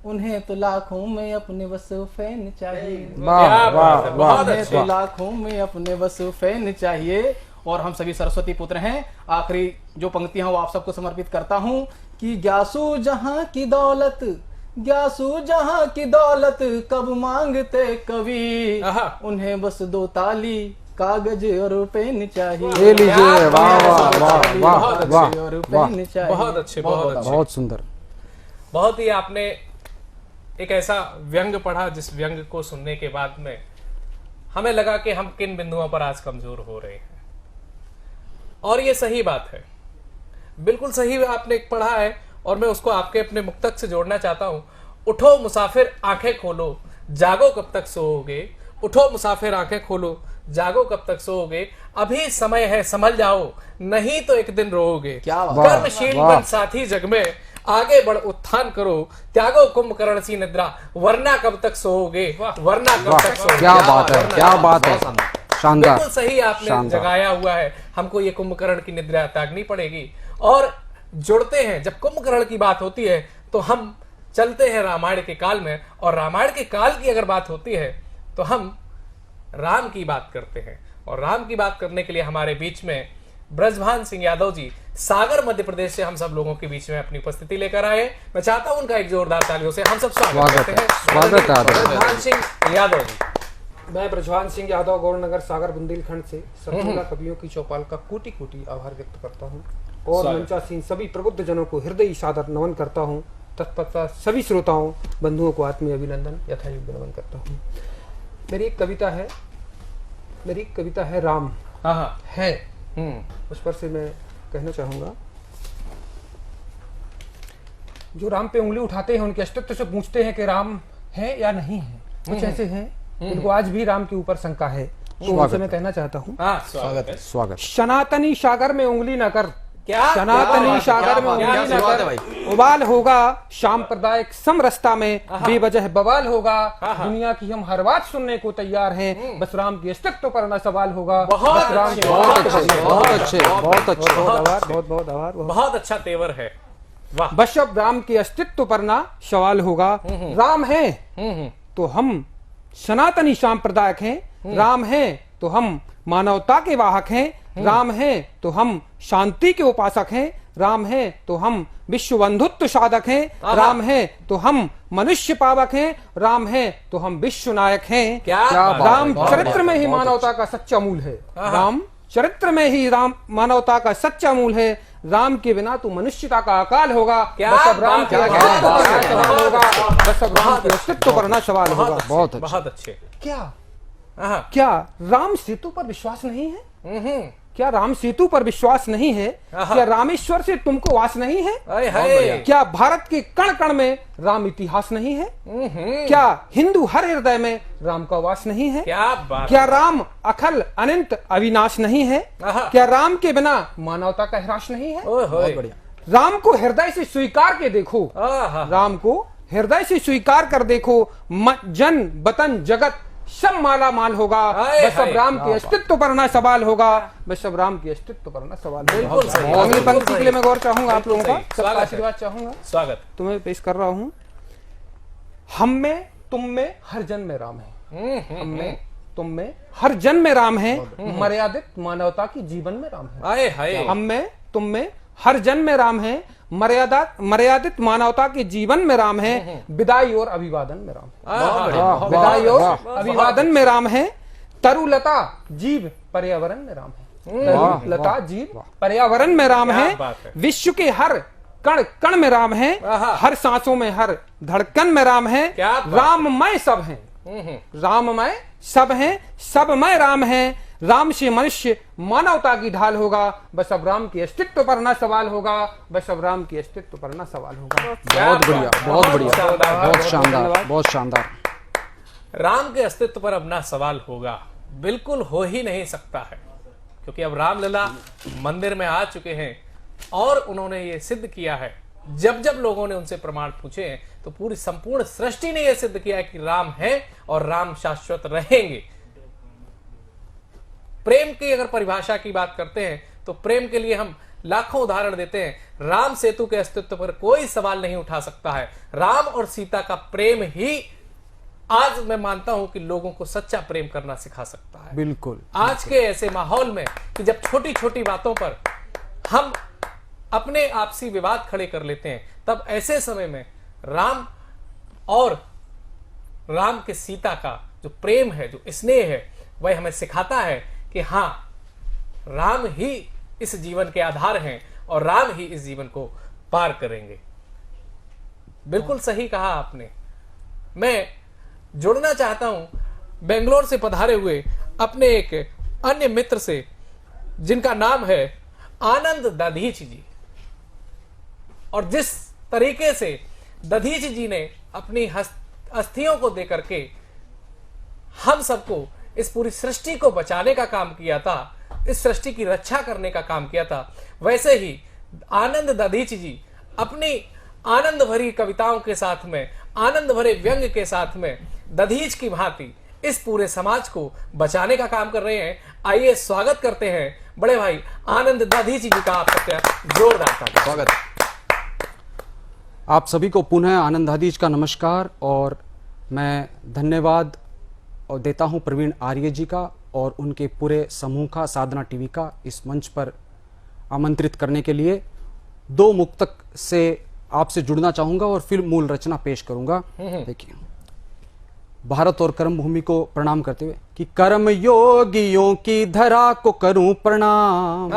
उन्हें तो लाखों में अपने बस फैन चाहिए, उन्हें तो लाखों में अपने बस फैन चाहिए। और हम सभी सरस्वती पुत्र हैं। आखिरी जो पंक्तियां वो आप सबको समर्पित करता हूँ कि ग्यासू जहां की दौलत, ग्यासू जहां की दौलत कब मांगते कवि, उन्हें बस दो ताली कागज और पेन चाहिए। ले लीजिए, वाह वाह वाह वाह वाह, और पेन चाहिए। बहुत अच्छे, बहुत अच्छे, बहुत सुंदर। बहुत ही आपने एक ऐसा व्यंग पढ़ा जिस व्यंग को सुनने के बाद में हमें लगा कि हम किन बिंदुओं पर आज कमजोर हो रहे हैं, और ये सही बात है, बिल्कुल सही आपने पढ़ा है। और मैं उसको आपके अपने मुक्तक से जोड़ना चाहता हूं। उठो मुसाफिर आंखें खोलो, जागो कब तक सोओगे, उठो मुसाफिर आंखें खोलो, जागो कब तक सोओगे, अभी समय है संभल जाओ, नहीं तो एक दिन रोओगे। कर्मशील बन साथी जग में, आगे बढ़ उत्थान करो, त्यागो कुंभकर्ण सी निद्रा, वरना कब तक सोओगे, वरना कब तक सोओगे। क्या बात है, क्या बात है, शानदार, बिल्कुल सही आपने जगाया हुआ है। हमको ये कुंभकर्ण की निद्रा त्यागनी पड़ेगी। और जुड़ते हैं, जब कुंभकर्ण की बात होती है तो हम चलते हैं रामायण के काल में, और रामायण के काल की अगर बात होती है तो हम राम की बात करते हैं। और राम की बात करने के लिए हमारे बीच में ब्रजभान सिंह यादव जी सागर मध्य प्रदेश से हम सब लोगों के बीच में अपनी उपस्थिति लेकर आए। मैं चाहता हूं उनका एक जोरदार तालियों से हम सब स्वागत करते हैं। स्वागत है ब्रजभान सिंह यादव जी। मैं ब्रजभान सिंह यादव गौरनगर सागर बुंदेलखंड से सतमोला कवियों की चौपाल का कोटि कोटि आभार व्यक्त करता हूँ, और मंचासीन सभी प्रबुद्ध जनों को हृदय सादर नमन करता हूँ। तत्परता सभी श्रोताओं बंधुओं को आत्मीय अभिनंदन यथायोग्य नमन करता हूँ। मेरी एक कविता है राम है। उस पर से मैं कहना चाहूंगा, जो राम पे उंगली उठाते हैं उनके अस्तित्व से पूछते हैं कि राम है या नहीं है। कुछ ऐसे हैं उनको आज भी राम के ऊपर शंका है, तो उनसे मैं कहना चाहता हूँ। स्वागत। सनातनी सागर में उंगली न कर, क्या सनातनी सागर में उंगली न कर, उबाल होगा सांप्रदायिक समरसता में, बेवजह बवाल होगा। दुनिया की हम हर बात सुनने को तैयार हैं, बस राम के अस्तित्व पर न सवाल होगा। बहुत अच्छे, बहुत आभार। बहुत अच्छा तेवर है, वाह। बस अब राम के अस्तित्व पर ना सवाल होगा। राम है तो हम सनातनी सांप्रदायिक हैं, राम है तो हम मानवता के वाहक हैं, राम है तो हम शांति के उपासक हैं, राम है तो हम विश्व बंधुत्व साधक हैं, राम है तो हम मनुष्य पावक हैं, राम है तो हम विश्व नायक हैं। राम चरित्र में ही मानवता का सच्चा मूल है, राम चरित्र में ही राम मानवता का सच्चा मूल है। राम के बिना तो मनुष्यता का अकाल होगा। बस अब राम के अस्तित्व पर ना सवाल होगा। बहुत अच्छे। क्या राम सेतु पर विश्वास नहीं है? क्या राम सेतु पर विश्वास नहीं है? क्या रामेश्वर से तुमको वास नहीं है? क्या भारत के कण कण में राम इतिहास नहीं है? क्या हिंदू हर हृदय में राम का वास नहीं है? क्या राम अखल अनंत अविनाश नहीं है? क्या राम के बिना मानवता का ह्रास नहीं है? राम को हृदय से स्वीकार के देखो, राम को हृदय से स्वीकार कर देखो, जन वतन जगत सब माला माल होगा। बस अब राम के अस्तित्व पर ना सवाल होगा, बस अब राम के अस्तित्व पर ना सवाल होगा। अगली पंक्ति के लिए मैं गौर चाहूंगा, आप लोगों का सबका आशीर्वाद चाहूंगा। स्वागत। तुम्हें पेश कर रहा हूँ। हम में तुम में हर जन्म में राम है, हम में तुम में हर जन्म में राम है, मर्यादित मानवता की जीवन में राम है। हम में तुम में हर जन्म में राम है, मर्यादित मानवता के जीवन में राम है, विदाई और अभिवादन में राम है। विदाई और अभिवादन में राम है, तरुलता जीव पर्यावरण में राम है। तरुलता जीव पर्यावरण में राम है, विश्व के हर कण कण में राम है, हर सांसों में हर धड़कन में राम है। राममय सब है, राममय सब है, सबमय राम है। राम से मनुष्य मानवता की ढाल होगा। बस अब राम के अस्तित्व पर ना सवाल होगा, बस अब राम के अस्तित्व पर ना सवाल होगा। बहुत बढ़िया, बहुत बढ़िया, बहुत शानदार, बहुत शानदार। राम के अस्तित्व पर अब ना सवाल होगा, बिल्कुल हो ही नहीं सकता है, क्योंकि अब रामलला मंदिर में आ चुके हैं और उन्होंने ये सिद्ध किया है। जब जब लोगों ने उनसे प्रमाण पूछे हैं तो पूरी संपूर्ण सृष्टि ने यह सिद्ध किया है कि राम है और राम शाश्वत रहेंगे। प्रेम की अगर परिभाषा की बात करते हैं तो प्रेम के लिए हम लाखों उदाहरण देते हैं। राम सेतु के अस्तित्व पर कोई सवाल नहीं उठा सकता है। राम और सीता का प्रेम ही आज मैं मानता हूं कि लोगों को सच्चा प्रेम करना सिखा सकता है। बिल्कुल। आज के ऐसे माहौल में कि जब छोटी छोटी बातों पर हम अपने आपसी विवाद खड़े कर लेते हैं, तब ऐसे समय में राम और राम के सीता का जो प्रेम है, जो स्नेह है, वह हमें सिखाता है कि हाँ, राम ही इस जीवन के आधार हैं और राम ही इस जीवन को पार करेंगे। बिल्कुल सही कहा आपने। मैं जुड़ना चाहता हूं बेंगलोर से पधारे हुए अपने एक अन्य मित्र से, जिनका नाम है आनंद दधीच जी। और जिस तरीके से दधीच जी ने अपनी अस्थियों को देकर के हम सबको, इस पूरी सृष्टि को बचाने का काम किया था, इस सृष्टि की रक्षा करने का काम किया था, वैसे ही आनंद दधीच जी अपनी आनंद भरी कविताओं के साथ में, आनंद भरे व्यंग के साथ में दधीच की भांति इस पूरे समाज को बचाने का काम कर रहे हैं। आइए स्वागत करते हैं बड़े भाई आनंद दधीच जी का। आप सबका जोरदार स्वागत। आप सभी को पुनः आनंद दधीच का नमस्कार। और मैं धन्यवाद और देता हूं प्रवीण आर्य जी का और उनके पूरे समूह का, साधना टीवी का, इस मंच पर आमंत्रित करने के लिए। दो मुक्तक से आपसे जुड़ना चाहूंगा और फिर मूल रचना पेश करूंगा। देखिए, भारत और कर्म भूमि को प्रणाम करते हुए कि कर्म योगियों की धरा को करूं प्रणाम,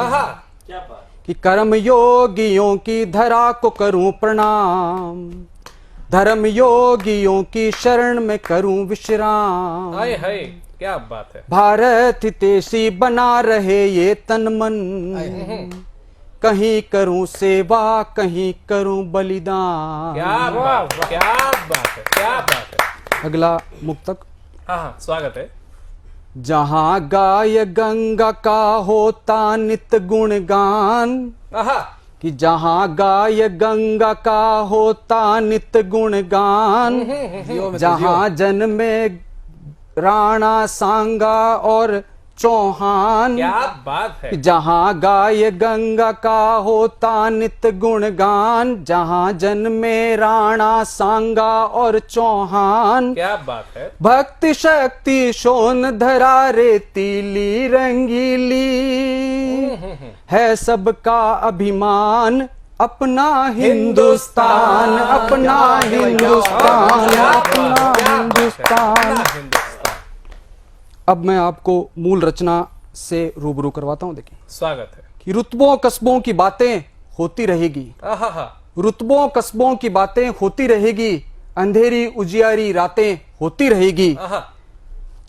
कि कर्म योगियों की धरा को करूं प्रणाम, धर्म योगियों की शरण में करूं विश्राम। हाय हाय क्या बात है। भारत हितैषी बना रहे ये तन मन, कहीं करूं सेवा कहीं करूं बलिदान। क्या बात है, क्या बात है, क्या बात है। अगला मुक्तक। हाँ स्वागत है। जहां गाय गंगा का होता नित गुणगान, कि जहां गाय गंगा का होता नित गुणगान, जहां जन्मे राणा सांगा और चौहान। क्या बात है। जहां गाय गंगा का होता नित गुणगान, जहां जन्मे राणा सांगा और चौहान। क्या बात है। भक्ति शक्ति शोन धरा रेतीली रंगीली, है सबका अभिमान अपना हिंदुस्तान, अपना हिंदुस्तान, अपना हिंदुस्तान। अब मैं आपको मूल रचना से रूबरू करवाता हूं। देखिए स्वागत है। कि रुतबों कस्बों की बातें होती रहेगी, रुतबों कस्बों की बातें होती रहेगी, अंधेरी उजियारी रातें होती रहेगी।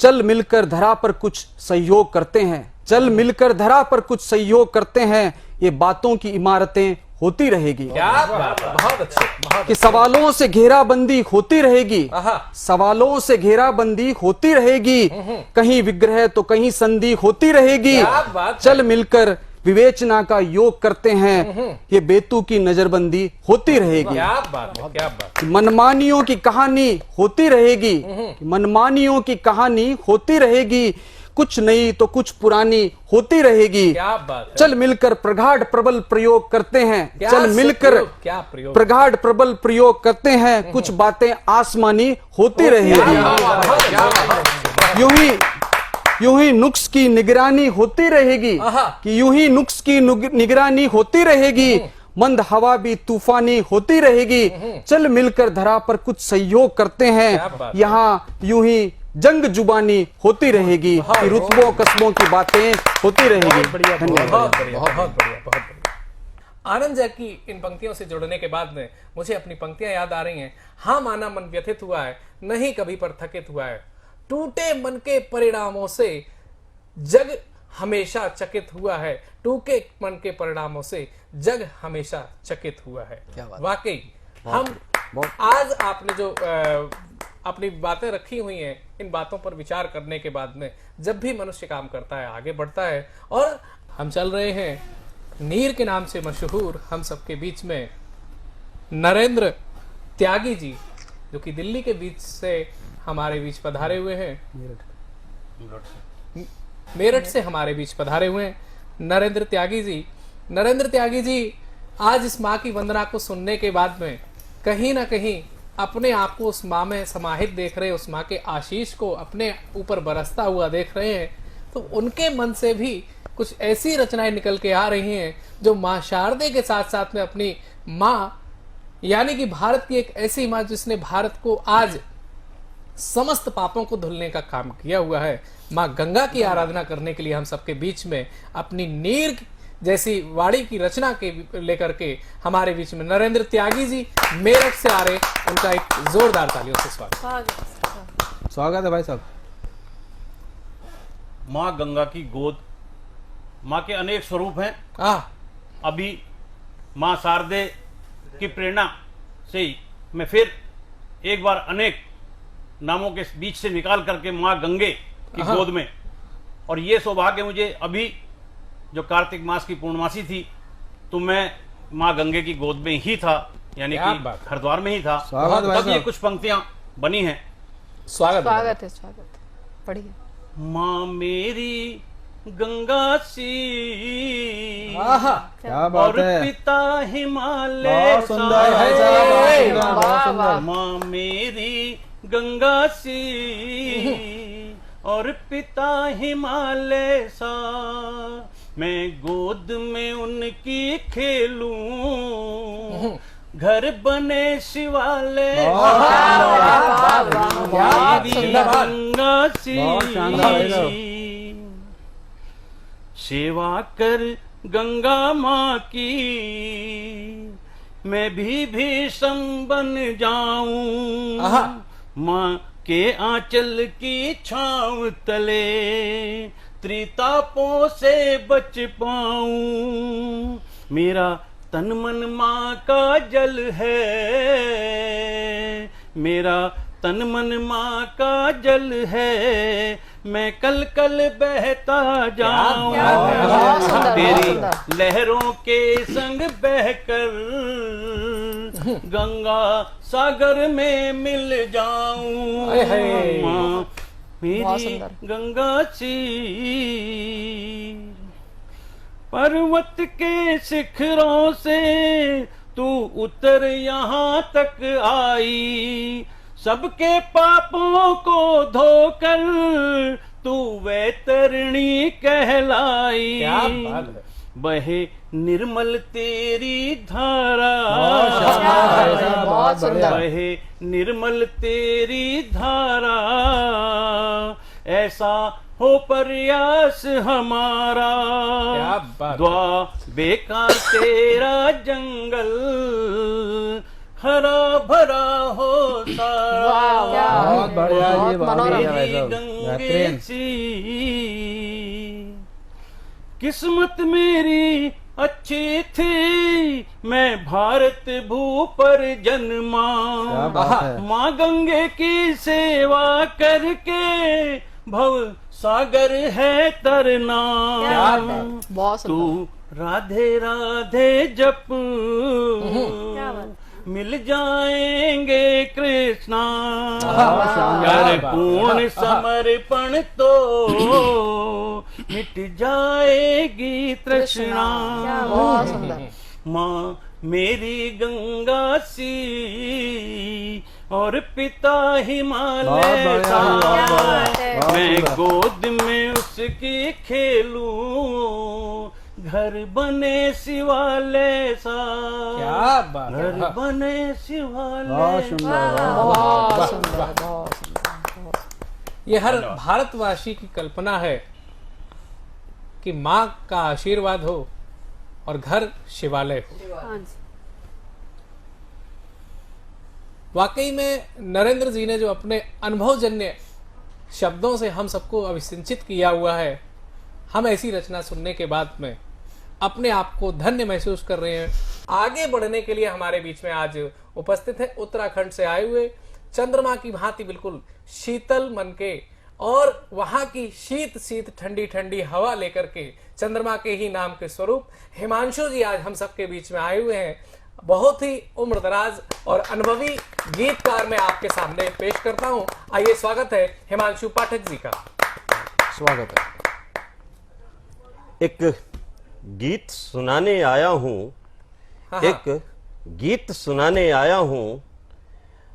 चल मिलकर धरा पर कुछ सहयोग करते हैं, चल मिलकर धरा पर कुछ सहयोग करते हैं, ये बातों की इमारतें होती रहेगी। क्या बात है, बहुत अच्छे, बहुत कि सवालों से घेराबंदी होती रहेगी, सवालों से घेराबंदी होती रहेगी, कहीं विग्रह तो कहीं संधि होती रहेगी। चल मिलकर विवेचना का योग करते हैं, ये बेतु की नजरबंदी होती रहेगी। क्या बात है, क्या बात है। मनमानियों की कहानी होती रहेगी, मनमानियों की कहानी होती रहेगी, कुछ नई तो कुछ पुरानी होती रहेगी। क्या बात है। चल मिलकर प्रगाढ़ प्रबल प्रयोग करते हैं, चल मिलकर क्या प्रयोग, प्रगाढ़ प्रबल प्रयोग करते हैं, कुछ बातें आसमानी होती रहेगी। यूं ही नुक्स की निगरानी होती रहेगी, कि यूं ही नुक्स की निगरानी होती रहेगी, मंद हवा भी तूफानी होती रहेगी। चल मिलकर धरा पर कुछ सहयोग करते हैं, यहाँ यूं ही जंग जुबानी होती रहेगी, कि रुतबों कस्बों की बातें होती रहेगी। धन्यवाद। बहुत बढ़िया, बहुत बढ़िया, बहुत बढ़िया। आनंद जी की इन पंक्तियों से जुड़ने के बाद में मुझे अपनी पंक्तियां याद आ रही हैं। हाँ माना मन व्यथित हुआ है, नहीं कभी पर थकित हुआ है, टूटे मन के परिणामों से जग हमेशा चकित हुआ है, टूटे मन के परिणामों से जग हमेशा चकित हुआ है। वाकई हम आज आपने जो अपनी बातें रखी हुई हैं, इन बातों पर विचार करने के बाद में जब भी मनुष्य काम करता है आगे बढ़ता है। और हम चल रहे हैं नीर के नाम से मशहूर हम सबके बीच में नरेंद्र त्यागी जी, जो कि दिल्ली के बीच से हमारे बीच पधारे हुए हैं, मेरठ से हमारे बीच पधारे हुए हैं नरेंद्र त्यागी जी। नरेंद्र त्यागी जी आज इस माँ की वंदना को सुनने के बाद में कहीं ना कहीं अपने आप को उस माँ में समाहित देख रहे हैं, उस माँ के आशीष को अपने ऊपर बरसता हुआ देख रहे हैं, तो उनके मन से भी कुछ ऐसी रचनाएं निकल के आ रही हैं जो माँ शारदे के साथ साथ में अपनी माँ यानी कि भारत की एक ऐसी माँ जिसने भारत को आज समस्त पापों को धुलने का काम किया हुआ है। माँ गंगा की आराधना करने के लिए हम सबके बीच में अपनी नीर जैसी वाणी की रचना के लेकर के हमारे बीच में नरेंद्र त्यागी जी मेरठ से आ रहे, उनका एक जोरदार तालियों से स्वागत है भाई साहब। माँ गंगा की गोद, माँ के अनेक स्वरूप हैं। अभी माँ शारदे की प्रेरणा से ही मैं फिर एक बार अनेक नामों के बीच से निकाल करके माँ गंगे की गोद में, और ये सौभाग्य मुझे अभी जो कार्तिक मास की पूर्णमासी थी तो मैं माँ गंगे की गोद में ही था, यानी कि हरिद्वार में ही था, तब ये कुछ पंक्तियां बनी हैं। स्वागत है, स्वागत है, पढ़िए। माँ मेरी गंगा सी क्या बात और है। पिता हिमालय, बहुत सुंदर है साहब, माँ मेरी गंगा सी और पिता हिमालय सा, मैं गोद में उनकी खेलूं, घर बने शिवालय, मेरी गंगा सी, सेवा कर गंगा माँ की मैं भी भीषम बन जाऊं, माँ के आंचल की छांव तले त्रितापों से बच पाऊं। मेरा तन मन माँ का जल है, मेरा तन मन माँ का जल है, मैं कल कल बहता जाऊं, तेरी लहरों के संग बहकर गंगा सागर में मिल जाऊं। माँ मेरी गंगा सी पर्वत के शिखरों से तू उतर यहाँ तक आई, सबके पापों को धोकर तू वैतरणी कहलाई। क्या बात है। बहे निर्मल तेरी धारा, बहुत सुंदर। बहे निर्मल तेरी धारा, ऐसा हो प्रयास हमारा। क्या बात। द्वाबेका तेरा जंगल हरा भरा हो सारा, बहुत बढ़िया, ये मेरी गंगे सी किस्मत मेरी अच्छी थी, मैं भारत भू पर जन्मा, माँ गंगे की सेवा करके भव सागर है तरना। तू राधे राधे जप मिल जाएंगे कृष्णा, कर पूर्ण समर्पण तो मिट जाएगी तृष्णा। माँ मेरी गंगा सी और पिता हिमालय सा, मैं गोद में उसकी खेलूं, घर बने शिवालय सा। क्या बात है। घर बने शिवालय सा। ये हर भारतवासी की कल्पना है कि माँ का आशीर्वाद हो और घर शिवालय हो। वाकई में नरेंद्र जी ने जो अपने अनुभवजन्य शब्दों से हम सबको अभिसिंचित किया हुआ है, हम ऐसी रचना सुनने के बाद में अपने आप को धन्य महसूस कर रहे हैं। आगे बढ़ने के लिए हमारे बीच में आज उपस्थित है उत्तराखंड से आए हुए, चंद्रमा की भांति बिल्कुल शीतल मन के और वहां की शीत शीत ठंडी ठंडी हवा लेकर के चंद्रमा के ही नाम के स्वरूप हिमांशु जी आज हम सबके बीच में आए हुए हैं। बहुत ही उम्रदराज और अनुभवी गीतकार मैं आपके सामने पेश करता हूं। आइए, स्वागत है हिमांशु पाठक जी का। स्वागत है। एक गीत सुनाने आया हूं, एक गीत सुनाने आया हूं,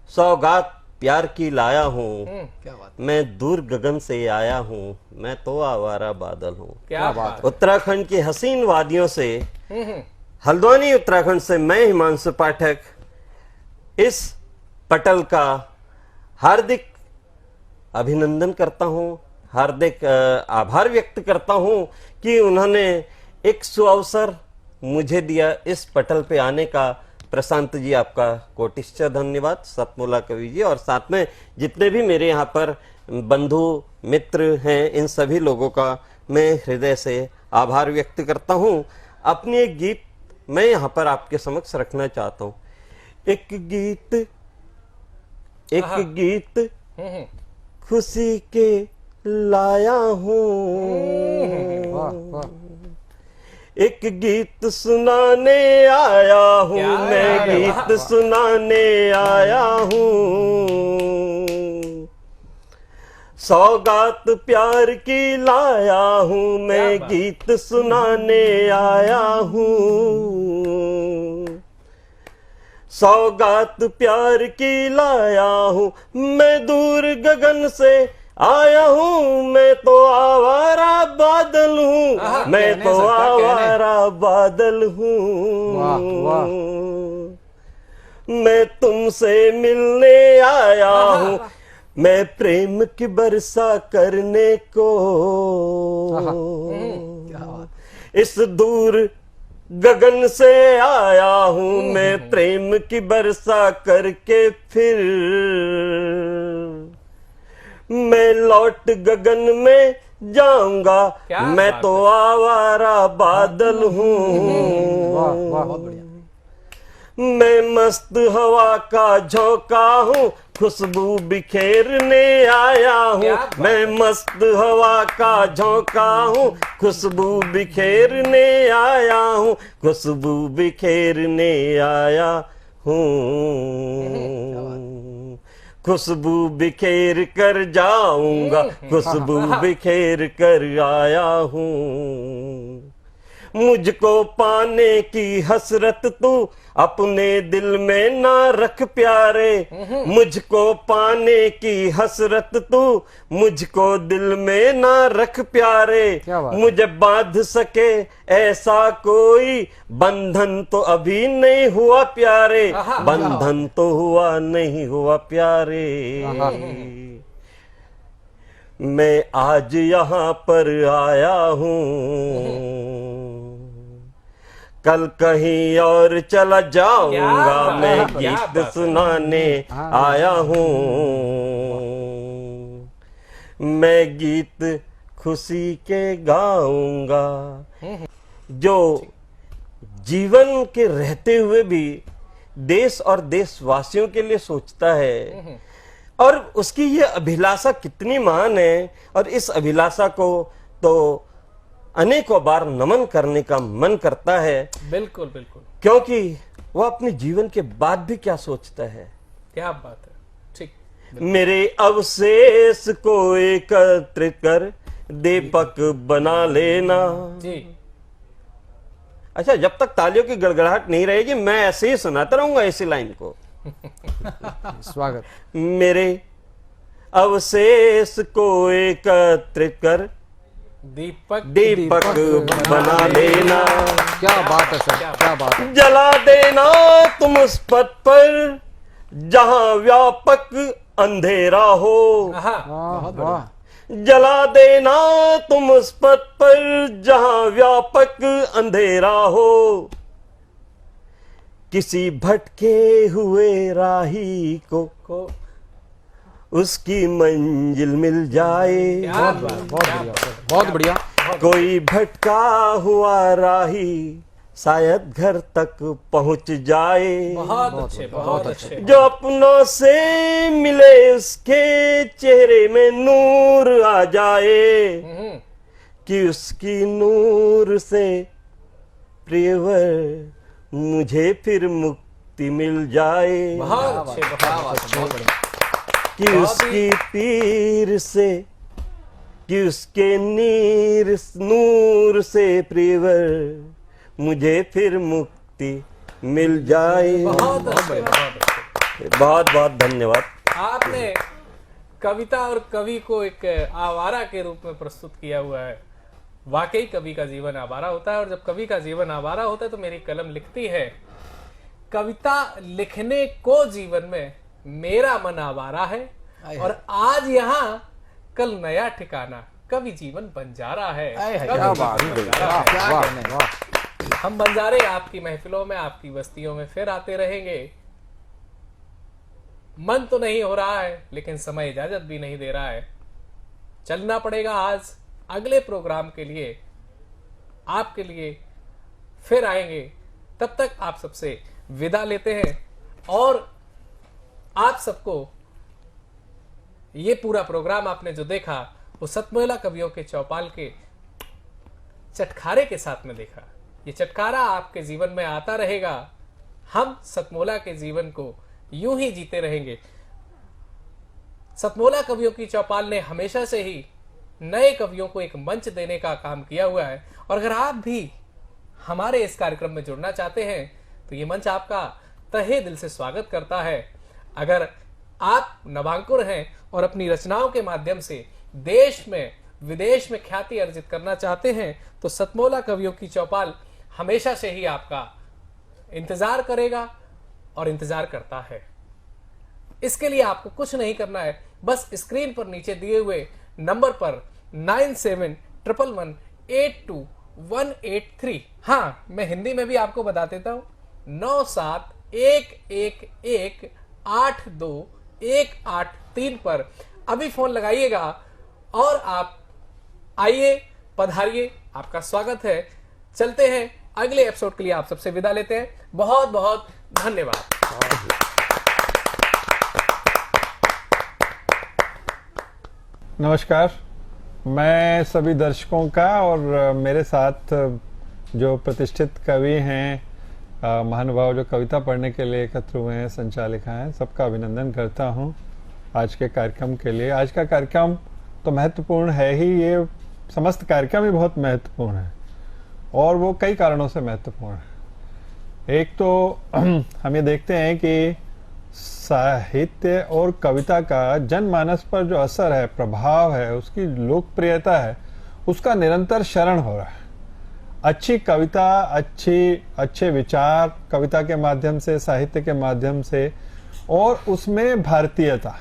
सौगात प्यार की लाया हूं, क्या बात। मैं दूर गगन से आया हूं, मैं तो आवारा बादल हूं। क्या बात। उत्तराखंड की हसीन वादियों से, हल्द्वानी उत्तराखंड से मैं हिमांशु पाठक इस पटल का हार्दिक अभिनंदन करता हूं, हार्दिक आभार व्यक्त करता हूं कि उन्होंने एक सुअवसर मुझे दिया इस पटल पे आने का। प्रशांत जी, आपका कोटिश्च धन्यवाद, सतमोला कवि जी, और साथ में जितने भी मेरे यहाँ पर बंधु मित्र हैं, इन सभी लोगों का मैं हृदय से आभार व्यक्त करता हूँ। अपनी एक गीत मैं यहाँ पर आपके समक्ष रखना चाहता हूँ। एक गीत खुशी के लाया हूँ, एक गीत सुनाने आया हूँ, मैं गीत सुनाने आया हूँ, सौगात प्यार की लाया हूँ, मैं गीत सुनाने आया हूँ, सौगात प्यार की लाया हूँ, मैं दूर गगन से आया हूँ, मैं तो आवारा बादल हूँ, मैं तो आवारा बादल हूँ, मैं तुमसे मिलने आया हूँ, मैं प्रेम की वर्षा करने को, इस दूर गगन से आया हूं मैं प्रेम की बरसा करके फिर मैं लौट गगन में जाऊंगा मैं तो आवारा बादल हूं मैं मस्त हवा का झोंका हूँ खुशबू बिखेरने आया हूँ मैं मस्त हवा का झोंका हूँ खुशबू बिखेरने आया हूँ खुशबू बिखेरने आया हूँ खुशबू बिखेर कर जाऊंगा खुशबू बिखेर कर आया हूँ मुझको पाने की हसरत तू अपने दिल में ना रख प्यारे मुझको पाने की हसरत तू मुझको दिल में ना रख प्यारे मुझे बांध सके ऐसा कोई बंधन तो अभी नहीं हुआ प्यारे बंधन तो हुआ नहीं हुआ प्यारे मैं आज यहाँ पर आया हूँ कल कहीं और चला जाऊंगा मैं गीत सुनाने आया हूँ मैं गीत खुशी के गाऊंगा जो जीवन के रहते हुए भी देश और देशवासियों के लिए सोचता है और उसकी ये अभिलाषा कितनी महान है और इस अभिलाषा को तो अनेकों बार नमन करने का मन करता है। बिल्कुल बिल्कुल क्योंकि वह अपने जीवन के बाद भी क्या सोचता है। क्या बात है, ठीक। मेरे अवशेष को एकत्रित कर दीपक बना लेना जी। अच्छा, जब तक तालियों की गड़गड़ाहट नहीं रहेगी मैं ऐसे ही सुनाता रहूंगा इसी लाइन को। स्वागत। मेरे अवशेष को एकत्रित कर दीपक बना लेना। क्या बात है सर, क्या बात है। जला देना तुम उस पथ पर जहां व्यापक अंधेरा हो। जला देना तुम उस पथ पर जहां व्यापक अंधेरा हो। किसी भटके हुए राही को उसकी मंजिल मिल जाए। बहुत बढ़िया। कोई भटका हुआ राही शायद घर तक पहुंच जाए। बहुत अच्छे, बहुत अच्छे। जो अपनों से मिले उसके चेहरे में नूर आ जाए कि उसकी नूर से प्रियवर मुझे फिर मुक्ति मिल जाए। बहुत अच्छे, बहुत अच्छे। कि उसकी पीर से कि उसके नूर से प्रियवर मुझे फिर मुक्ति मिल जाए। बहुत बहुत धन्यवाद। आपने कविता और कवि को एक आवारा के रूप में प्रस्तुत किया हुआ है। वाकई कवि का जीवन आवारा होता है और जब कवि का जीवन आवारा होता है तो मेरी कलम लिखती है, कविता लिखने को जीवन में मेरा मन आवारा है और आज यहाँ कल नया ठिकाना कवि जीवन बंजारा है। हम बंजारे आपकी महफिलों में आपकी बस्तियों में फिर आते रहेंगे। मन तो नहीं हो रहा है लेकिन समय इजाजत भी नहीं दे रहा है। चलना पड़ेगा आज अगले प्रोग्राम के लिए, आपके लिए फिर आएंगे। तब तक आप सबसे विदा लेते हैं और आप सबको ये पूरा प्रोग्राम आपने जो देखा वो सतमोला कवियों के चौपाल के चटखारे के साथ में देखा। ये चटखारा आपके जीवन में आता रहेगा। हम सतमोला के जीवन को यूं ही जीते रहेंगे। सतमोला कवियों की चौपाल ने हमेशा से ही नए कवियों को एक मंच देने का काम किया हुआ है और अगर आप भी हमारे इस कार्यक्रम में जुड़ना चाहते हैं तो ये मंच आपका तहे दिल से स्वागत करता है। अगर आप नवांकुर हैं और अपनी रचनाओं के माध्यम से देश में विदेश में ख्याति अर्जित करना चाहते हैं तो सतमोला कवियों की चौपाल हमेशा से ही आपका इंतजार करेगा और इंतजार करता है। इसके लिए आपको कुछ नहीं करना है, बस स्क्रीन पर नीचे दिए हुए नंबर पर 97111821 9183। हाँ, मैं हिंदी में भी आपको बता देता हूँ, 9711182183 पर अभी फोन लगाइएगा और आप आइए, पधारिए, आपका स्वागत है। चलते हैं अगले एपिसोड के लिए, आप सबसे विदा लेते हैं। बहुत बहुत धन्यवाद। नमस्कार, मैं सभी दर्शकों का और मेरे साथ जो प्रतिष्ठित कवि हैं, महानुभाव जो कविता पढ़ने के लिए एकत्र हुए हैं, संचालिका हैं, सबका अभिनंदन करता हूं आज के कार्यक्रम के लिए। आज का कार्यक्रम तो महत्वपूर्ण है ही, ये समस्त कार्यक्रम ही बहुत महत्वपूर्ण है और वो कई कारणों से महत्वपूर्ण है। एक तो हम ये देखते हैं कि साहित्य और कविता का जनमानस पर जो असर है, प्रभाव है, उसकी लोकप्रियता है, उसका निरंतर क्षरण हो रहा है। अच्छी कविता, अच्छे विचार कविता के माध्यम से, साहित्य के माध्यम से, और उसमें भारतीयता,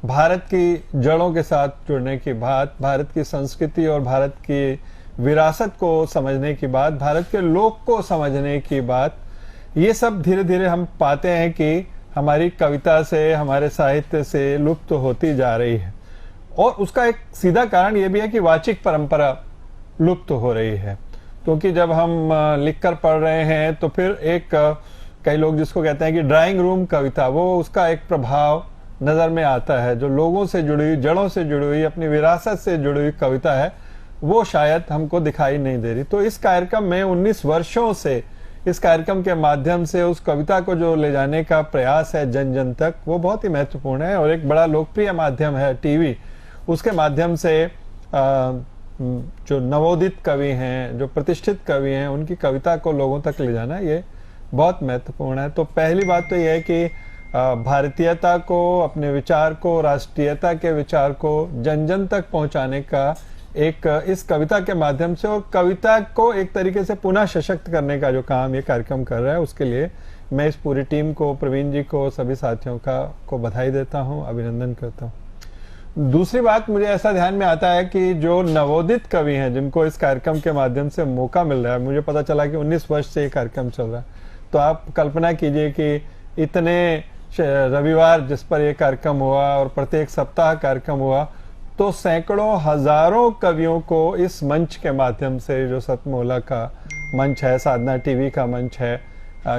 भारत की जड़ों के साथ जुड़ने की बात, भारत की संस्कृति और भारत की विरासत को समझने की बात, भारत के लोक को समझने की बात, ये सब धीरे धीरे हम पाते हैं कि हमारी कविता से, हमारे साहित्य से लुप्त होती जा रही है। और उसका एक सीधा कारण ये भी है कि वाचिक परंपरा लुप्त हो रही है, क्योंकि जब हम लिखकर पढ़ रहे हैं तो फिर एक कई लोग जिसको कहते हैं कि ड्राइंग रूम कविता, वो उसका एक प्रभाव नजर में आता है। जो लोगों से जुड़ी हुई, जड़ों से जुड़ी हुई, अपनी विरासत से जुड़ी हुई कविता है, वो शायद हमको दिखाई नहीं दे रही। तो इस कार्यक्रम में 19 वर्षों से इस कार्यक्रम के माध्यम से उस कविता को जो ले जाने का प्रयास है जन जन तक, वो बहुत ही महत्वपूर्ण है। और एक बड़ा लोकप्रिय माध्यम है टीवी, उसके माध्यम से जो नवोदित कवि हैं, जो प्रतिष्ठित कवि हैं, उनकी कविता को लोगों तक ले जाना, ये बहुत महत्वपूर्ण है। तो पहली बात तो ये है कि भारतीयता को, अपने विचार को, राष्ट्रीयता के विचार को जन जन तक पहुंचाने का एक इस कविता के माध्यम से, और कविता को एक तरीके से पुनः सशक्त करने का जो काम ये कार्यक्रम कर रहा है, उसके लिए मैं इस पूरी टीम को, प्रवीण जी को, सभी साथियों को बधाई देता हूं, अभिनंदन करता हूं। दूसरी बात, मुझे ऐसा ध्यान में आता है कि जो नवोदित कवि हैं, जिनको इस कार्यक्रम के माध्यम से मौका मिल रहा है, मुझे पता चला कि 19 वर्ष से ये कार्यक्रम चल रहा है, तो आप कल्पना कीजिए कि इतने रविवार जिस पर यह कार्यक्रम हुआ और प्रत्येक सप्ताह कार्यक्रम हुआ, तो सैकड़ों हजारों कवियों को इस मंच के माध्यम से, जो सतमोला का मंच है, साधना टीवी का मंच है,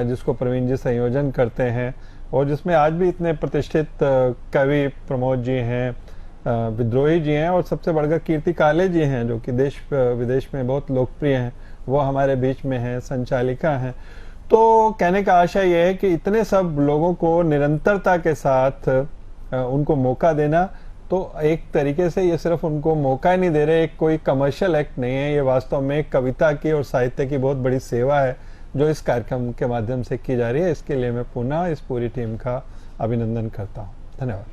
जिसको प्रवीण जी संयोजन करते हैं, और जिसमें आज भी इतने प्रतिष्ठित कवि प्रमोद जी हैं, विद्रोही जी हैं, और सबसे बढ़कर कीर्ति काले जी हैं, जो कि देश विदेश में बहुत लोकप्रिय हैं, वो हमारे बीच में हैं, संचालिका हैं। तो कहने का आशय यह है कि इतने सब लोगों को निरंतरता के साथ उनको मौका देना, तो एक तरीके से ये सिर्फ उनको मौका ही नहीं दे रहे, एक कोई कमर्शियल एक्ट नहीं है, ये वास्तव में कविता की और साहित्य की बहुत बड़ी सेवा है जो इस कार्यक्रम के माध्यम से की जा रही है। इसके लिए मैं पुनः इस पूरी टीम का अभिनंदन करता हूँ। धन्यवाद।